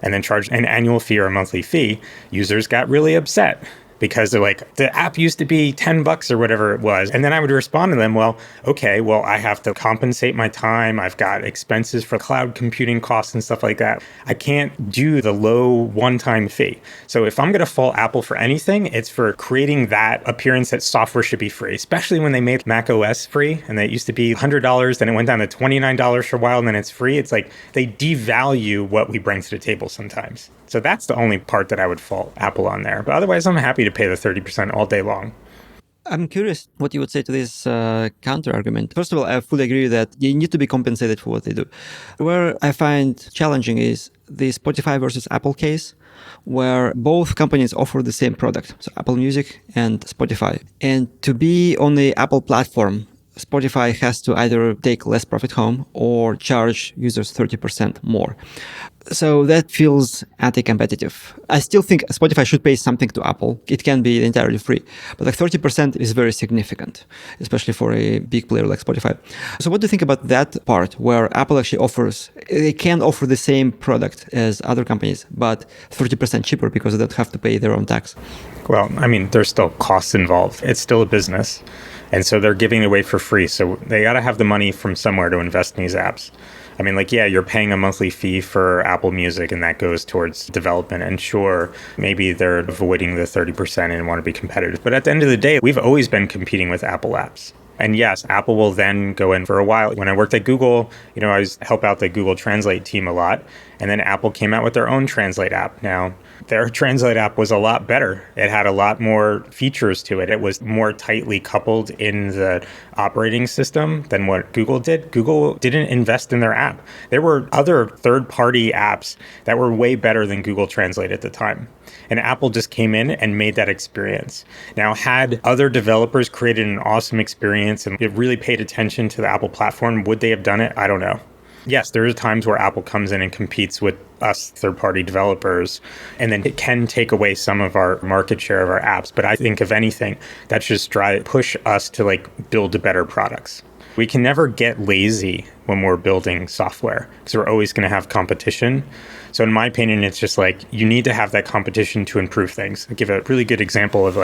and then charged an annual fee or a monthly fee. Users got really upset because they're like, the app used to be $10 or whatever it was. And then I would respond to them, well, okay, well, I have to compensate my time. I've got expenses for cloud computing costs and stuff like that. I can't do the low one-time fee. So if I'm going to fault Apple for anything, it's for creating that appearance that software should be free, especially when they made Mac OS free and it used to be $100, then it went down to $29 for a while and then it's free. It's like they devalue what we bring to the table sometimes. So that's the only part that I would fault Apple on there. But otherwise, I'm happy to pay the 30% all day long. I'm curious what you would say to this counter argument. First of all, I fully agree that they need to be compensated for what they do. Where I find challenging is the Spotify versus Apple case, where both companies offer the same product, so Apple Music and Spotify. And to be on the Apple platform, Spotify has to either take less profit home or charge users 30% more. So that feels anti-competitive. I still think Spotify should pay something to Apple. It can be entirely free. But like 30% is very significant, especially for a big player like Spotify. So what do you think about that part where Apple actually offers, they can offer the same product as other companies, but 30% cheaper because they don't have to pay their own tax? Well, I mean, there's still costs involved. It's still a business. And so they're giving it away for free. So they got to have the money from somewhere to invest in these apps. I mean, like, yeah, you're paying a monthly fee for Apple Music and that goes towards development. And sure, maybe they're avoiding the 30% and want to be competitive. But at the end of the day, we've always been competing with Apple apps. And yes, Apple will then go in for a while. When I worked at Google, I was help out the Google Translate team a lot. And then Apple came out with their own Translate app. Now, their Translate app was a lot better. It had a lot more features to it. It was more tightly coupled in the operating system than what Google did. Google didn't invest in their app. There were other third-party apps that were way better than Google Translate at the time. And Apple just came in and made that experience. Now, had other developers created an awesome experience and it really paid attention to the Apple platform, would they have done it? I don't know. Yes, there are times where Apple comes in and competes with us third-party developers, and then it can take away some of our market share of our apps. But I think, if anything, that should push us to build better products. We can never get lazy when we're building software because we're always going to have competition. So in my opinion, it's just you need to have that competition to improve things. I'll give a really good example of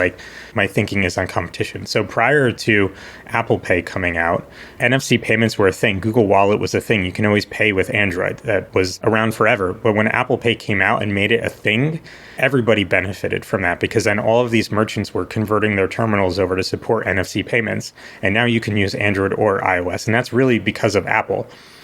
my thinking is on competition. So prior to Apple Pay coming out, NFC payments were a thing. Google Wallet was a thing. You can always pay with Android. That was around forever. But when Apple Pay came out and made it a thing, everybody benefited from that because then all of these merchants were converting their terminals over to support NFC payments. And now you can use Android or iOS. And that's really because of Apple.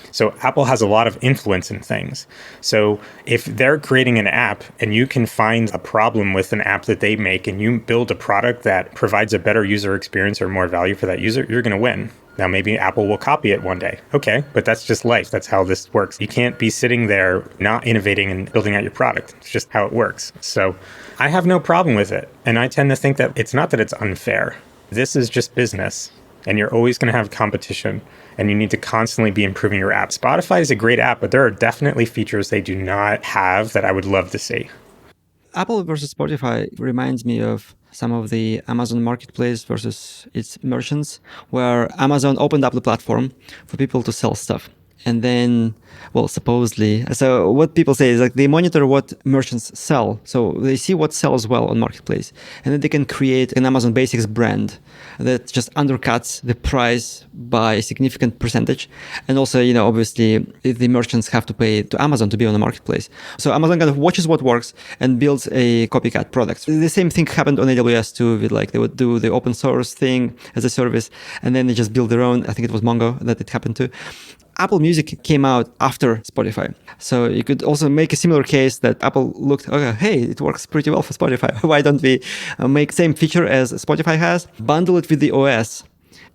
So Apple has a lot of influence in things. So if they're creating an app and you can find a problem with an app that they make and you build a product that provides a better user experience or more value for that user, you're going to win. Now, maybe Apple will copy it one day. Okay, but that's just life. That's how this works. You can't be sitting there not innovating and building out your product. It's just how it works. So I have no problem with it. And I tend to think that it's not that it's unfair. This is just business. and you're always going to have competition, and you need to constantly be improving your app. Spotify is a great app, but there are definitely features they do not have that I would love to see. Apple versus Spotify reminds me of some of the Amazon marketplace versus its merchants, where Amazon opened up the platform for people to sell stuff. And then, well, supposedly, so what people say is like they monitor what merchants sell. So they see what sells well on marketplace, and then they can create an Amazon Basics brand that just undercuts the price by a significant percentage. And also, obviously the merchants have to pay to Amazon to be on the marketplace. So Amazon kind of watches what works and builds a copycat product. The same thing happened on AWS too, with like they would do the open source thing as a service, and then they just build their own. I think it was Mongo that it happened to. Apple Music came out after Spotify. So you could also make a similar case that Apple looked, okay, hey, it works pretty well for Spotify. Why don't we make same feature as Spotify has, bundle it with the OS,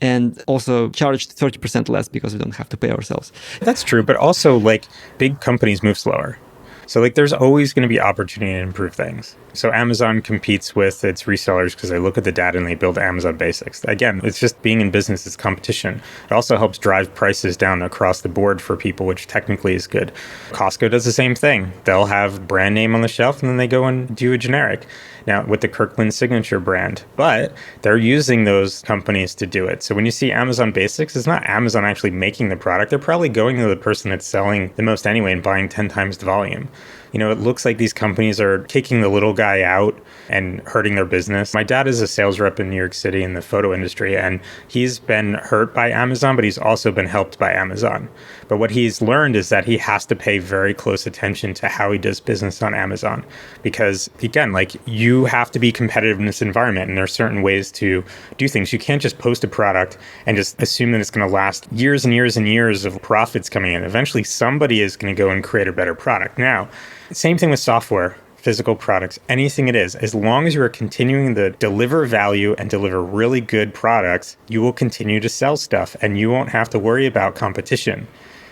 and also charge 30% less because we don't have to pay ourselves. That's true, but also like big companies move slower. So like there's always going to be opportunity to improve things. So Amazon competes with its resellers because they look at the data and they build Amazon Basics. Again, it's just being in business, it's competition. It also helps drive prices down across the board for people, which technically is good. Costco does the same thing. They'll have brand name on the shelf and then they go and do a generic. Now with the Kirkland signature brand, but they're using those companies to do it. So when you see Amazon Basics, it's not Amazon actually making the product. They're probably going to the person that's selling the most anyway and buying 10 times the volume. It looks like these companies are kicking the little guy out and hurting their business. My dad is a sales rep in New York City in the photo industry, and he's been hurt by Amazon, but he's also been helped by Amazon. But what he's learned is that he has to pay very close attention to how he does business on Amazon. Because again, like you have to be competitive in this environment, and there are certain ways to do things. You can't just post a product and just assume that it's going to last years and years and years of profits coming in. Eventually, somebody is going to go and create a better product. Now, same thing with software, physical products, anything it is. As long as you are continuing to deliver value and deliver really good products, you will continue to sell stuff and you won't have to worry about competition.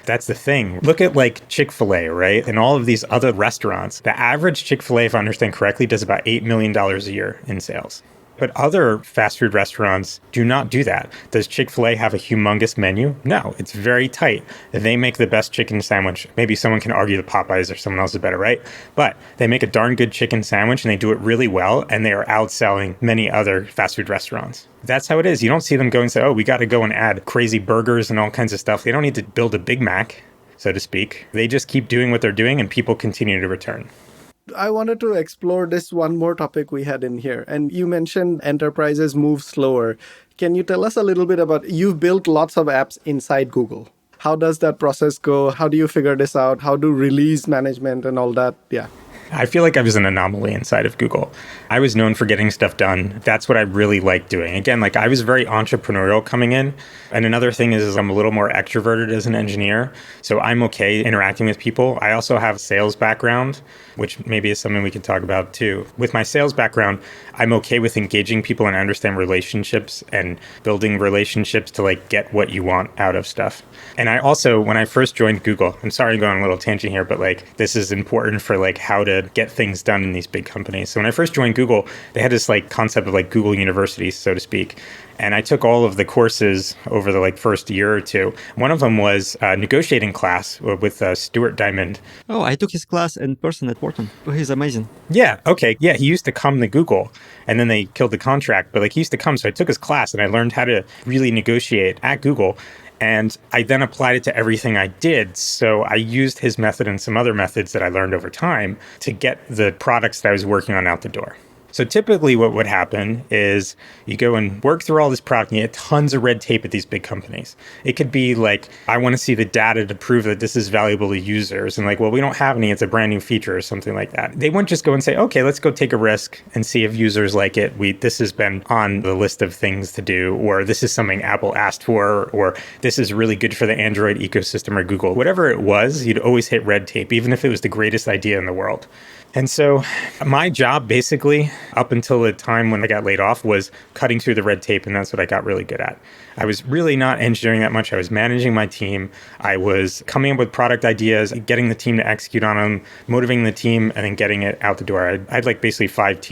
That's the thing. Look at like Chick-fil-A, right? And all of these other restaurants. The average Chick-fil-A, if I understand correctly, does about $8 million a year in sales. But other fast food restaurants do not do that. Does Chick-fil-A have a humongous menu? No, it's very tight. They make the best chicken sandwich. Maybe someone can argue that Popeyes or someone else is better, right? But they make a darn good chicken sandwich and they do it really well. And they are outselling many other fast food restaurants. That's how it is. You don't see them go and say, oh, we got to go and add crazy burgers and all kinds of stuff. They don't need to build a Big Mac, so to speak. They just keep doing what they're doing and people continue to return. I wanted to explore this one more topic we had in here. And you mentioned enterprises move slower. Can you tell us a little bit about, you've built lots of apps inside Google. How does that process go? How do you figure this out? How do release management and all that? Yeah. I feel like I was an anomaly inside of Google. I was known for getting stuff done. That's what I really liked doing. Again, like I was very entrepreneurial coming in. And another thing is I'm a little more extroverted as an engineer. So I'm okay interacting with people. I also have a sales background, which maybe is something we can talk about too. With my sales background, I'm okay with engaging people and I understand relationships and building relationships to like get what you want out of stuff. And I also, when I first joined Google, I'm sorry I'm going on a little tangent here, but like this is important for like how to get things done in these big companies. So when I first joined Google, they had this like concept of like Google University, so to speak. And I took all of the courses over the like first year or two. One of them was a negotiating class with Stuart Diamond. Oh, I took his class in person at Wharton. Oh, he's amazing. Yeah. Okay. Yeah. He used to come to Google and then they killed the contract, but like he used to come. So I took his class and I learned how to really negotiate at Google. And I then applied it to everything I did. So I used his method and some other methods that I learned over time to get the products that I was working on out the door. So typically what would happen is you go and work through all this product and you get tons of red tape at these big companies. It could be like, I want to see the data to prove that this is valuable to users. And like, well, we don't have any, it's a brand new feature or something like that. They wouldn't just go and say, okay, let's go take a risk and see if users like it. This has been on the list of things to do, or this is something Apple asked for, or this is really good for the Android ecosystem or Google. Whatever it was, you'd always hit red tape, even if it was the greatest idea in the world. And so my job basically up until the time when I got laid off was cutting through the red tape. And that's what I got really good at. I was really not engineering that much. I was managing my team. I was coming up with product ideas, getting the team to execute on them, motivating the team, and then getting it out the door. I had like basically 5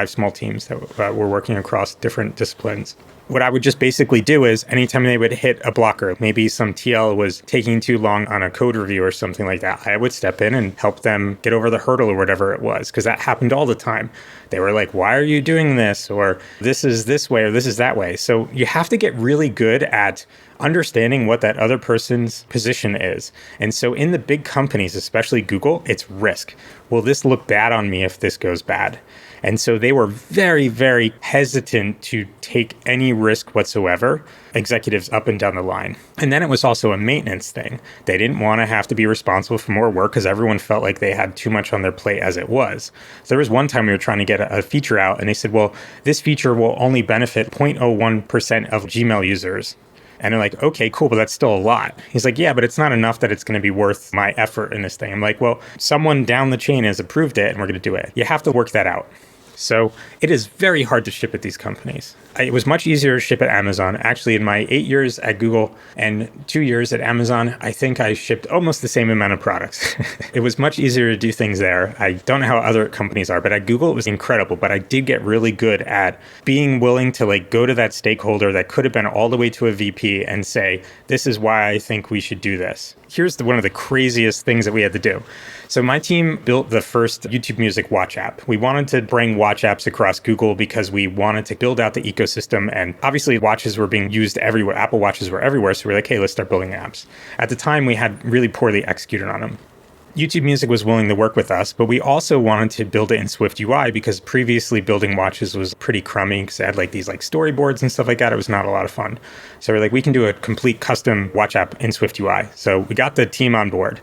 small teams that were working across different disciplines. What I would just basically do is anytime they would hit a blocker, maybe some TL was taking too long on a code review or something like that, I would step in and help them get over the hurdle or whatever it was, because that happened all the time. They were like, why are you doing this? Or this is this way, or this is that way. So you have to get really good at understanding what that other person's position is. And so in the big companies, especially Google, it's risk. Will this look bad on me if this goes bad? And so they were very, very hesitant to take any risk whatsoever, executives up and down the line. And then it was also a maintenance thing. They didn't want to have to be responsible for more work because everyone felt like they had too much on their plate as it was. So there was one time we were trying to get a feature out and they said, well, this feature will only benefit 0.01% of Gmail users. And they're like, okay, cool, but that's still a lot. He's like, yeah, but it's not enough that it's going to be worth my effort in this thing. I'm like, well, someone down the chain has approved it and we're going to do it. You have to work that out. So it is very hard to ship at these companies. It was much easier to ship at Amazon. Actually, in my 8 years at Google and 2 years at Amazon, I think I shipped almost the same amount of products. It was much easier to do things there. I don't know how other companies are, but at Google, it was incredible. But I did get really good at being willing to like go to that stakeholder that could have been all the way to a VP and say, this is why I think we should do this. Here's one of the craziest things that we had to do. So my team built the first YouTube Music watch app. We wanted to bring watch apps across Google because we wanted to build out the ecosystem. And obviously watches were being used everywhere. Apple Watches were everywhere. So we're like, hey, let's start building apps. At the time, we had really poorly executed on them. YouTube Music was willing to work with us, but we also wanted to build it in Swift UI because previously building watches was pretty crummy because it had like these like storyboards and stuff like that. It was not a lot of fun. So we're like, we can do a complete custom watch app in Swift UI. So we got the team on board.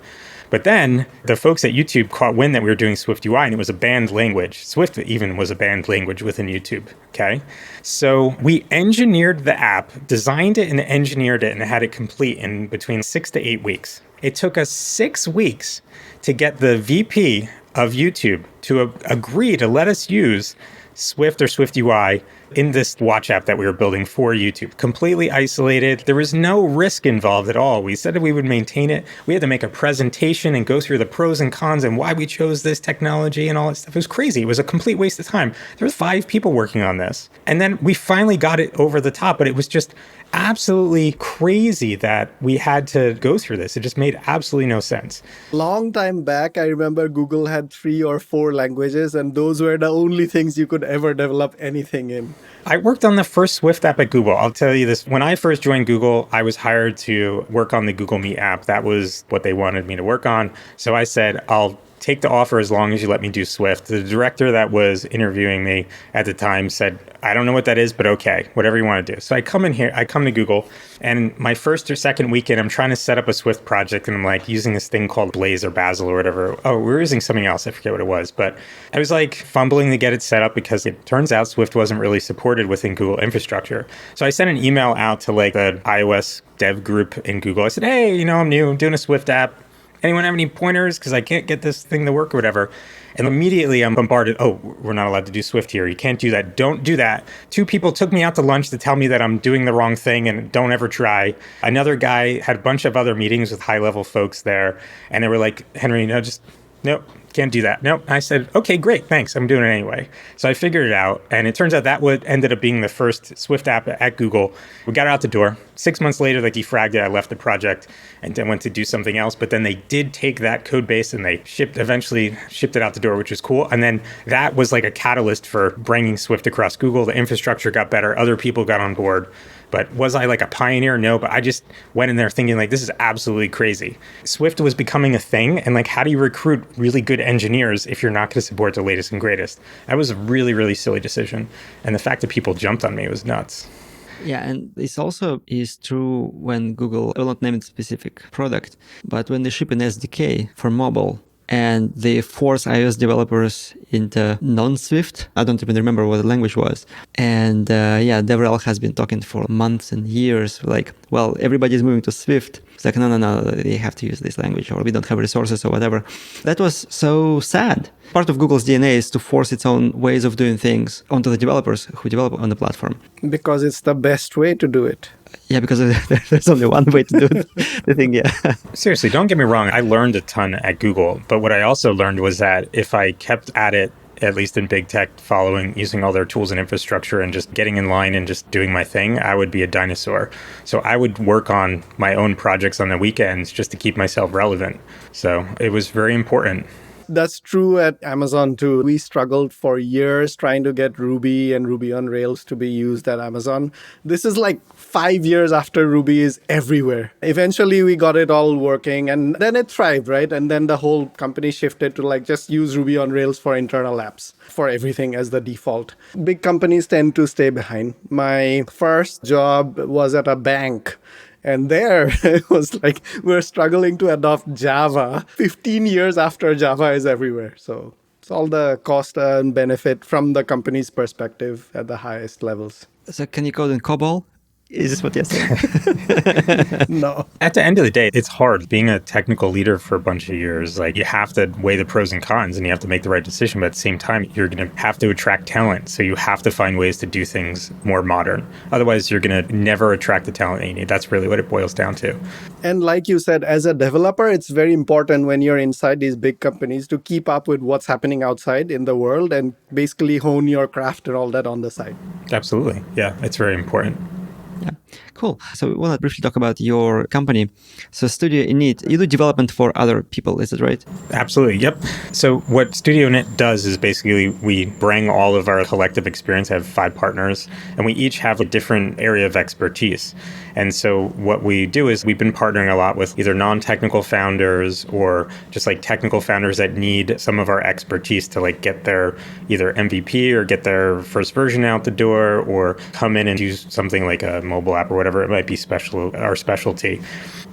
But then the folks at YouTube caught wind that we were doing Swift UI and it was a banned language. Swift even was a banned language within YouTube. Okay. So we engineered the app, designed it and engineered it and had it complete in between 6 to 8 weeks. It took us 6 weeks to get the VP of YouTube to agree to let us use Swift or Swift UI in this watch app that we were building for YouTube. Completely isolated. There was no risk involved at all. We said that we would maintain it. We had to make a presentation and go through the pros and cons and why we chose this technology and all that stuff. It was crazy. It was a complete waste of time. There were 5 people working on this. And then we finally got it over the top, but it was just absolutely crazy that we had to go through this. It just made absolutely no sense. Long time back, I remember Google had 3 or 4 languages, and those were the only things you could ever develop anything in. I worked on the first Swift app at Google. I'll tell you this. When I first joined Google, I was hired to work on the Google Meet app. That was what they wanted me to work on. So I said, I'll take the offer as long as you let me do Swift. The director that was interviewing me at the time said, I don't know what that is, but okay, whatever you want to do. So I come to Google, and my first or second weekend, I'm trying to set up a Swift project, and I'm like using this thing called Blaze or Bazel or whatever. Oh, we were using something else. I forget what it was, but I was like fumbling to get it set up because it turns out Swift wasn't really supported within Google infrastructure. So I sent an email out to like the iOS dev group in Google. I said, hey, I'm new, I'm doing a Swift app. Anyone have any pointers? Because I can't get this thing to work or whatever. And immediately I'm bombarded. Oh, we're not allowed to do Swift here. You can't do that. Don't do that. 2 people took me out to lunch to tell me that I'm doing the wrong thing and don't ever try. Another guy had a bunch of other meetings with high-level folks there. And they were like, Henry, nope. Can't do that. Nope. I said, okay, great. Thanks. I'm doing it anyway. So I figured it out. And it turns out that ended up being the first Swift app at Google. We got it out the door. 6 months later, they defragged it. I left the project and then went to do something else. But then they did take that code base and they eventually shipped it out the door, which was cool. And then that was like a catalyst for bringing Swift across Google. The infrastructure got better. Other people got on board. But was I like a pioneer? No, but I just went in there thinking like, this is absolutely crazy. Swift was becoming a thing. And like, how do you recruit really good engineers if you're not going to support the latest and greatest? That was a really, really silly decision. And the fact that people jumped on me was nuts. Yeah, and this also is true when Google, I will not name a specific product, but when they ship an SDK for mobile, and they force iOS developers into non-Swift. I don't even remember what the language was. And DevRel has been talking for months and years, like, well, everybody's moving to Swift. It's like, no, they have to use this language, or we don't have resources or whatever. That was so sad Part of Google's DNA is to force its own ways of doing things onto the developers who develop on the platform. Because it's the best way to do it. Yeah, because there's only one way to do it. The thing, yeah. Seriously, don't get me wrong. I learned a ton at Google, but what I also learned was that if I kept at it, at least in big tech, using all their tools and infrastructure and just getting in line and just doing my thing, I would be a dinosaur. So I would work on my own projects on the weekends just to keep myself relevant. So it was very important. That's true at Amazon too. We struggled for years trying to get Ruby and Ruby on Rails to be used at Amazon. This is like 5 years after Ruby is everywhere. Eventually we got it all working and then it thrived, right? And then the whole company shifted to like just use Ruby on Rails for internal apps, for everything as the default. Big companies tend to stay behind. My first job was at a bank. And there it was like we're struggling to adopt Java 15 years after Java is everywhere. So it's all the cost and benefit from the company's perspective at the highest levels. So can you code in COBOL? Is this what you're saying? No. At the end of the day, it's hard being a technical leader for a bunch of years. Like, you have to weigh the pros and cons and you have to make the right decision. But at the same time, you're going to have to attract talent. So you have to find ways to do things more modern. Otherwise, you're going to never attract the talent that you need. That's really what it boils down to. And like you said, as a developer, it's very important when you're inside these big companies to keep up with what's happening outside in the world and basically hone your craft and all that on the side. Absolutely. Yeah, it's very important. Yeah, cool. So we want to briefly talk about your company. So studio.init, you do development for other people, is it right? Absolutely. Yep. So what studio.init does is basically we bring all of our collective experience. I have 5 partners, and we each have a different area of expertise. And so what we do is we've been partnering a lot with either non-technical founders or just like technical founders that need some of our expertise to like get their either MVP or get their first version out the door or come in and do something like a mobile app or whatever it might be our specialty.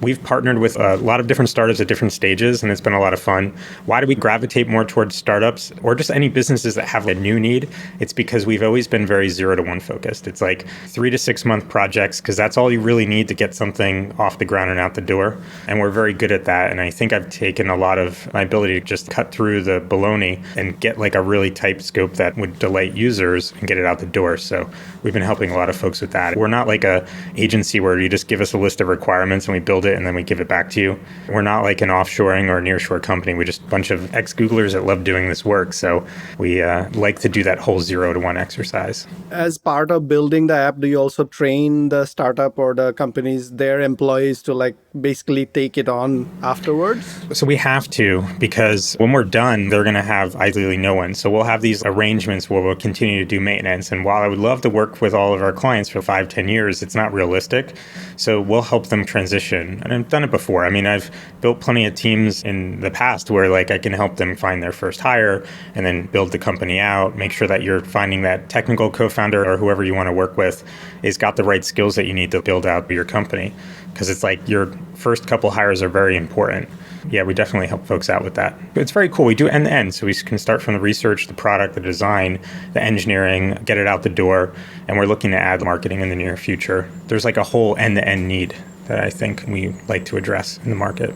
We've partnered with a lot of different startups at different stages, and it's been a lot of fun. Why do we gravitate more towards startups or just any businesses that have a new need? It's because we've always been very 0 to 1 focused. It's like 3 to 6 month projects because that's all you really need to get something off the ground and out the door. And we're very good at that. And I think I've taken a lot of my ability to just cut through the baloney and get like a really tight scope that would delight users and get it out the door. So we've been helping a lot of folks with that. We're not like a agency where you just give us a list of requirements and we build it and then we give it back to you. We're not like an offshoring or a nearshore company. We're just a bunch of ex-Googlers that love doing this work. So we like to do that whole 0 to 1 exercise. As part of building the app, do you also train the startup or the companies, their employees to like basically take it on afterwards? So we have to, because when we're done, they're going to have ideally no one. So we'll have these arrangements where we'll continue to do maintenance. And while I would love to work with all of our clients for 5-10 years, it's not realistic. So we'll help them transition. And I've done it before. I mean, I've built plenty of teams in the past where like I can help them find their first hire and then build the company out, make sure that you're finding that technical co-founder or whoever you want to work with is got the right skills that you need to build out your company. Because it's like your first couple hires are very important. Yeah, we definitely help folks out with that. It's very cool. We do end to end. So we can start from the research, the product, the design, the engineering, get it out the door. And we're looking to add marketing in the near future. There's like a whole end-to-end need that I think we like to address in the market.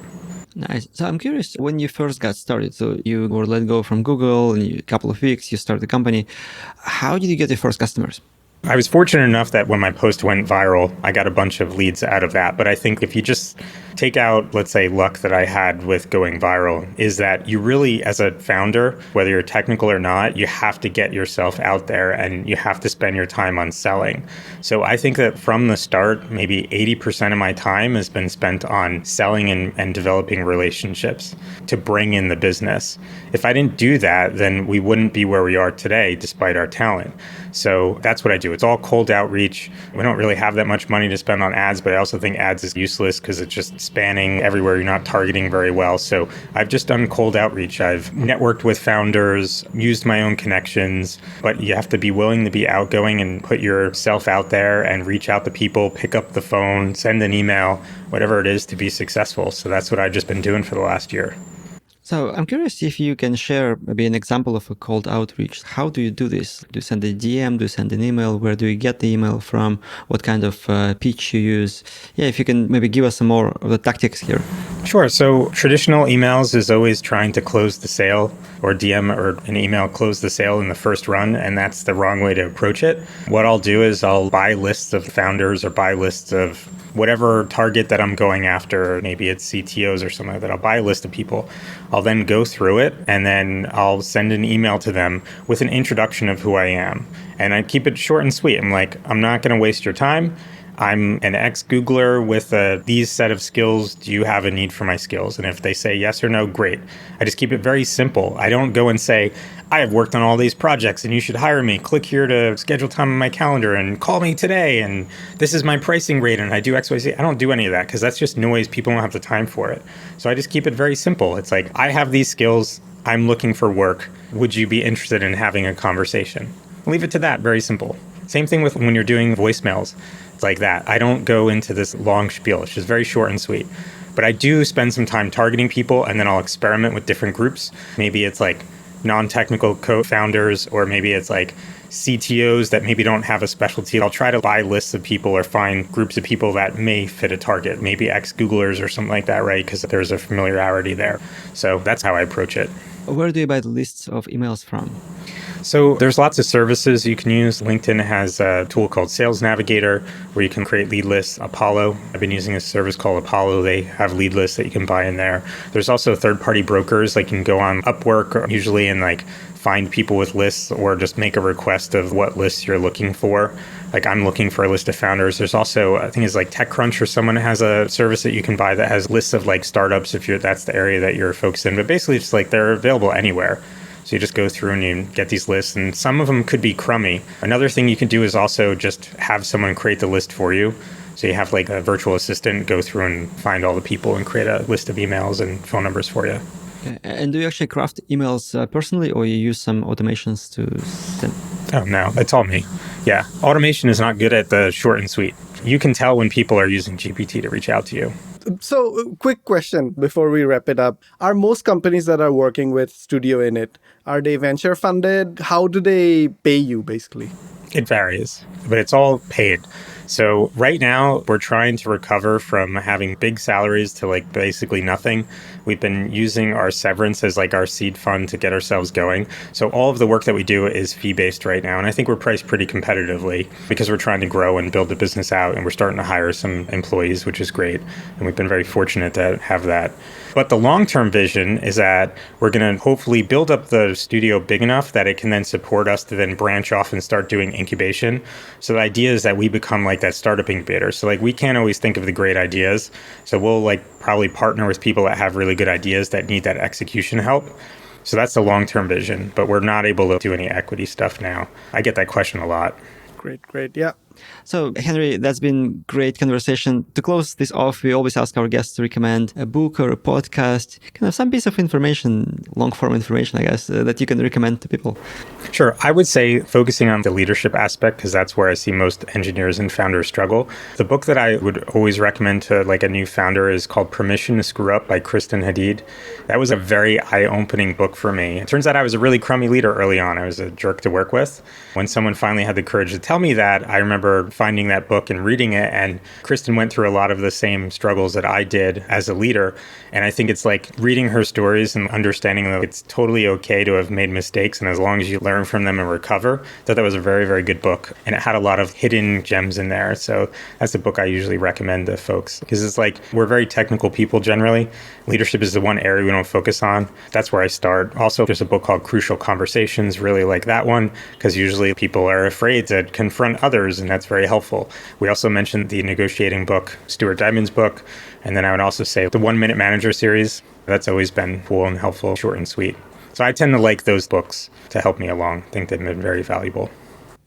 Nice. So I'm curious, when you first got started, so you were let go from Google and a couple of weeks, you started the company. How did you get your first customers? I was fortunate enough that when my post went viral, I got a bunch of leads out of that. But I think if you just take out, let's say, luck that I had with going viral, is that you really, as a founder, whether you're technical or not, you have to get yourself out there and you have to spend your time on selling. So I think that from the start, maybe 80% of my time has been spent on selling and developing relationships to bring in the business. If I didn't do that, then we wouldn't be where we are today, despite our talent. So that's what I do. It's all cold outreach. We don't really have that much money to spend on ads, but I also think ads is useless because it's just spanning everywhere. You're not targeting very well. So I've just done cold outreach. I've networked with founders, used my own connections, but you have to be willing to be outgoing and put yourself out there and reach out to people, pick up the phone, send an email, whatever it is to be successful. So that's what I've just been doing for the last year. So I'm curious if you can share maybe an example of a cold outreach. How do you do this? Do you send a DM? Do you send an email? Where do you get the email from? What kind of pitch you use? Yeah, if you can maybe give us some more of the tactics here. Sure. So traditional emails is always trying to close the sale, or DM or an email close the sale in the first run, and that's the wrong way to approach it. What I'll do is I'll buy lists of founders or buy lists of whatever target that I'm going after. Maybe it's CTOs or something like that. I'll buy a list of people. I'll then go through it, and then I'll send an email to them with an introduction of who I am. And I keep it short and sweet. I'm like, I'm not going to waste your time. I'm an ex-Googler with these set of skills. Do you have a need for my skills? And if they say yes or no, great. I just keep it very simple. I don't go and say, I have worked on all these projects and you should hire me. Click here to schedule time on my calendar and call me today. And this is my pricing rate and I do X, Y, Z. I don't do any of that because that's just noise. People don't have the time for it. So I just keep it very simple. It's like, I have these skills. I'm looking for work. Would you be interested in having a conversation? Leave it to that. Very simple. Same thing with when you're doing voicemails. It's like that. I don't go into this long spiel. It's just very short and sweet. But I do spend some time targeting people, and then I'll experiment with different groups. Maybe it's like non-technical co-founders, or maybe it's like CTOs that maybe don't have a specialty. I'll try to buy lists of people or find groups of people that may fit a target, maybe ex-Googlers or something like that, right? Because there's a familiarity there. So that's how I approach it. Where do you buy the lists of emails from? So there's lots of services you can use. LinkedIn has a tool called Sales Navigator where you can create lead lists. Apollo, I've been using a service called Apollo. They have lead lists that you can buy in there. There's also third-party brokers, like you can go on Upwork usually and like find people with lists or just make a request of what lists you're looking for. Like I'm looking for a list of founders. There's also, I think it's like TechCrunch or someone has a service that you can buy that has lists of like startups if that's the area that you're focused in. But basically it's like they're available anywhere. So you just go through and you get these lists, and some of them could be crummy. Another thing you can do is also just have someone create the list for you. So you have like a virtual assistant go through and find all the people and create a list of emails and phone numbers for you. And do you actually craft emails personally, or you use some automations to send? Oh, no, it's all me. Yeah, automation is not good at the short and sweet. You can tell when people are using GPT to reach out to you. So, quick question before we wrap it up. Are most companies that are working with studio.init, are they venture funded? How do they pay you, basically? It varies, but it's all paid. So right now, we're trying to recover from having big salaries to like basically nothing. We've been using our severance as like our seed fund to get ourselves going. So all of the work that we do is fee-based right now. And I think we're priced pretty competitively because we're trying to grow and build the business out. And we're starting to hire some employees, which is great. And we've been very fortunate to have that. But the long-term vision is that we're going to hopefully build up the studio big enough that it can then support us to then branch off and start doing incubation. So the idea is that we become like that startup incubator. So like we can't always think of the great ideas. So we'll like probably partner with people that have really good ideas that need that execution help. So that's the long-term vision, but we're not able to do any equity stuff now. I get that question a lot. Great. Yeah. So, Henry, that's been great conversation. To close this off, we always ask our guests to recommend a book or a podcast, kind of some piece of information, long-form information, I guess, that you can recommend to people. Sure. I would say focusing on the leadership aspect, because that's where I see most engineers and founders struggle. The book that I would always recommend to like a new founder is called Permission to Screw Up by Kristen Hadid. That was a very eye-opening book for me. It turns out I was a really crummy leader early on. I was a jerk to work with. When someone finally had the courage to tell me that, I remember finding that book and reading it, and Kristen went through a lot of the same struggles that I did as a leader. And I think it's like reading her stories and understanding that it's totally okay to have made mistakes, and as long as you learn from them and recover, that was a very, very good book. And it had a lot of hidden gems in there. So that's a book I usually recommend to folks, because it's like we're very technical people generally. Leadership is the one area we don't focus on. That's where I start. Also, there's a book called Crucial Conversations, really like that one, because usually people are afraid to confront others, and that's very helpful. We also mentioned the negotiating book, Stuart Diamond's book. And then I would also say the 1 Minute Manager series. That's always been cool and helpful, short and sweet. So I tend to like those books to help me along. I think they've been very valuable.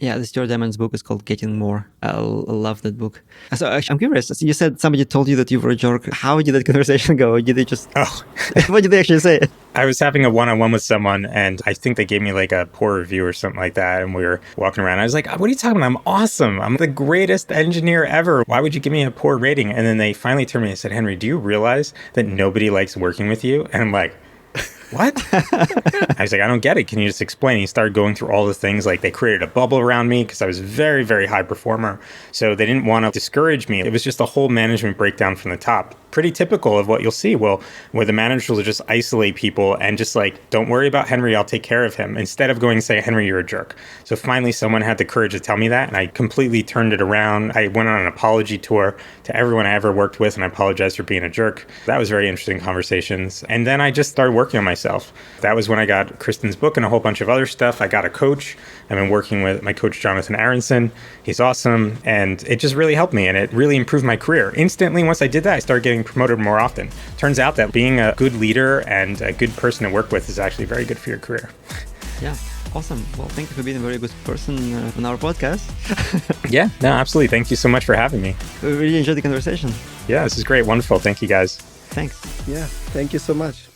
Yeah, the Stuart Diamond's book is called Getting More. I love that book. So actually, I'm curious. You said somebody told you that you were a jerk. How did that conversation go? Did they just... Oh. What did they actually say? I was having a one-on-one with someone, and I think they gave me like a poor review or something like that. And we were walking around. I was like, what are you talking about? I'm awesome. I'm the greatest engineer ever. Why would you give me a poor rating? And then they finally turned to me and said, Henry, do you realize that nobody likes working with you? And I'm like, what? I was like, I don't get it. Can you just explain? He started going through all the things, like they created a bubble around me because I was a very, very high performer. So they didn't want to discourage me. It was just a whole management breakdown from the top. Pretty typical of what you'll see. Well, where the managers will just isolate people and just like, don't worry about Henry, I'll take care of him, instead of going and say, Henry, you're a jerk. So finally, someone had the courage to tell me that, and I completely turned it around. I went on an apology tour to everyone I ever worked with, and I apologized for being a jerk. That was very interesting conversations. And then I just started working on myself. That was when I got Kristen's book and a whole bunch of other stuff. I got a coach. I've been working with my coach, Jonathan Aronson. He's awesome. And it just really helped me, and it really improved my career. Instantly, once I did that, I started getting promoted more often. Turns out that being a good leader and a good person to work with is actually very good for your career. Yeah. Awesome. Well, thank you for being a very good person on our podcast. Yeah, no, absolutely. Thank you so much for having me. We really enjoyed the conversation. Yeah, this is great. Wonderful. Thank you, guys. Thanks. Yeah, thank you so much.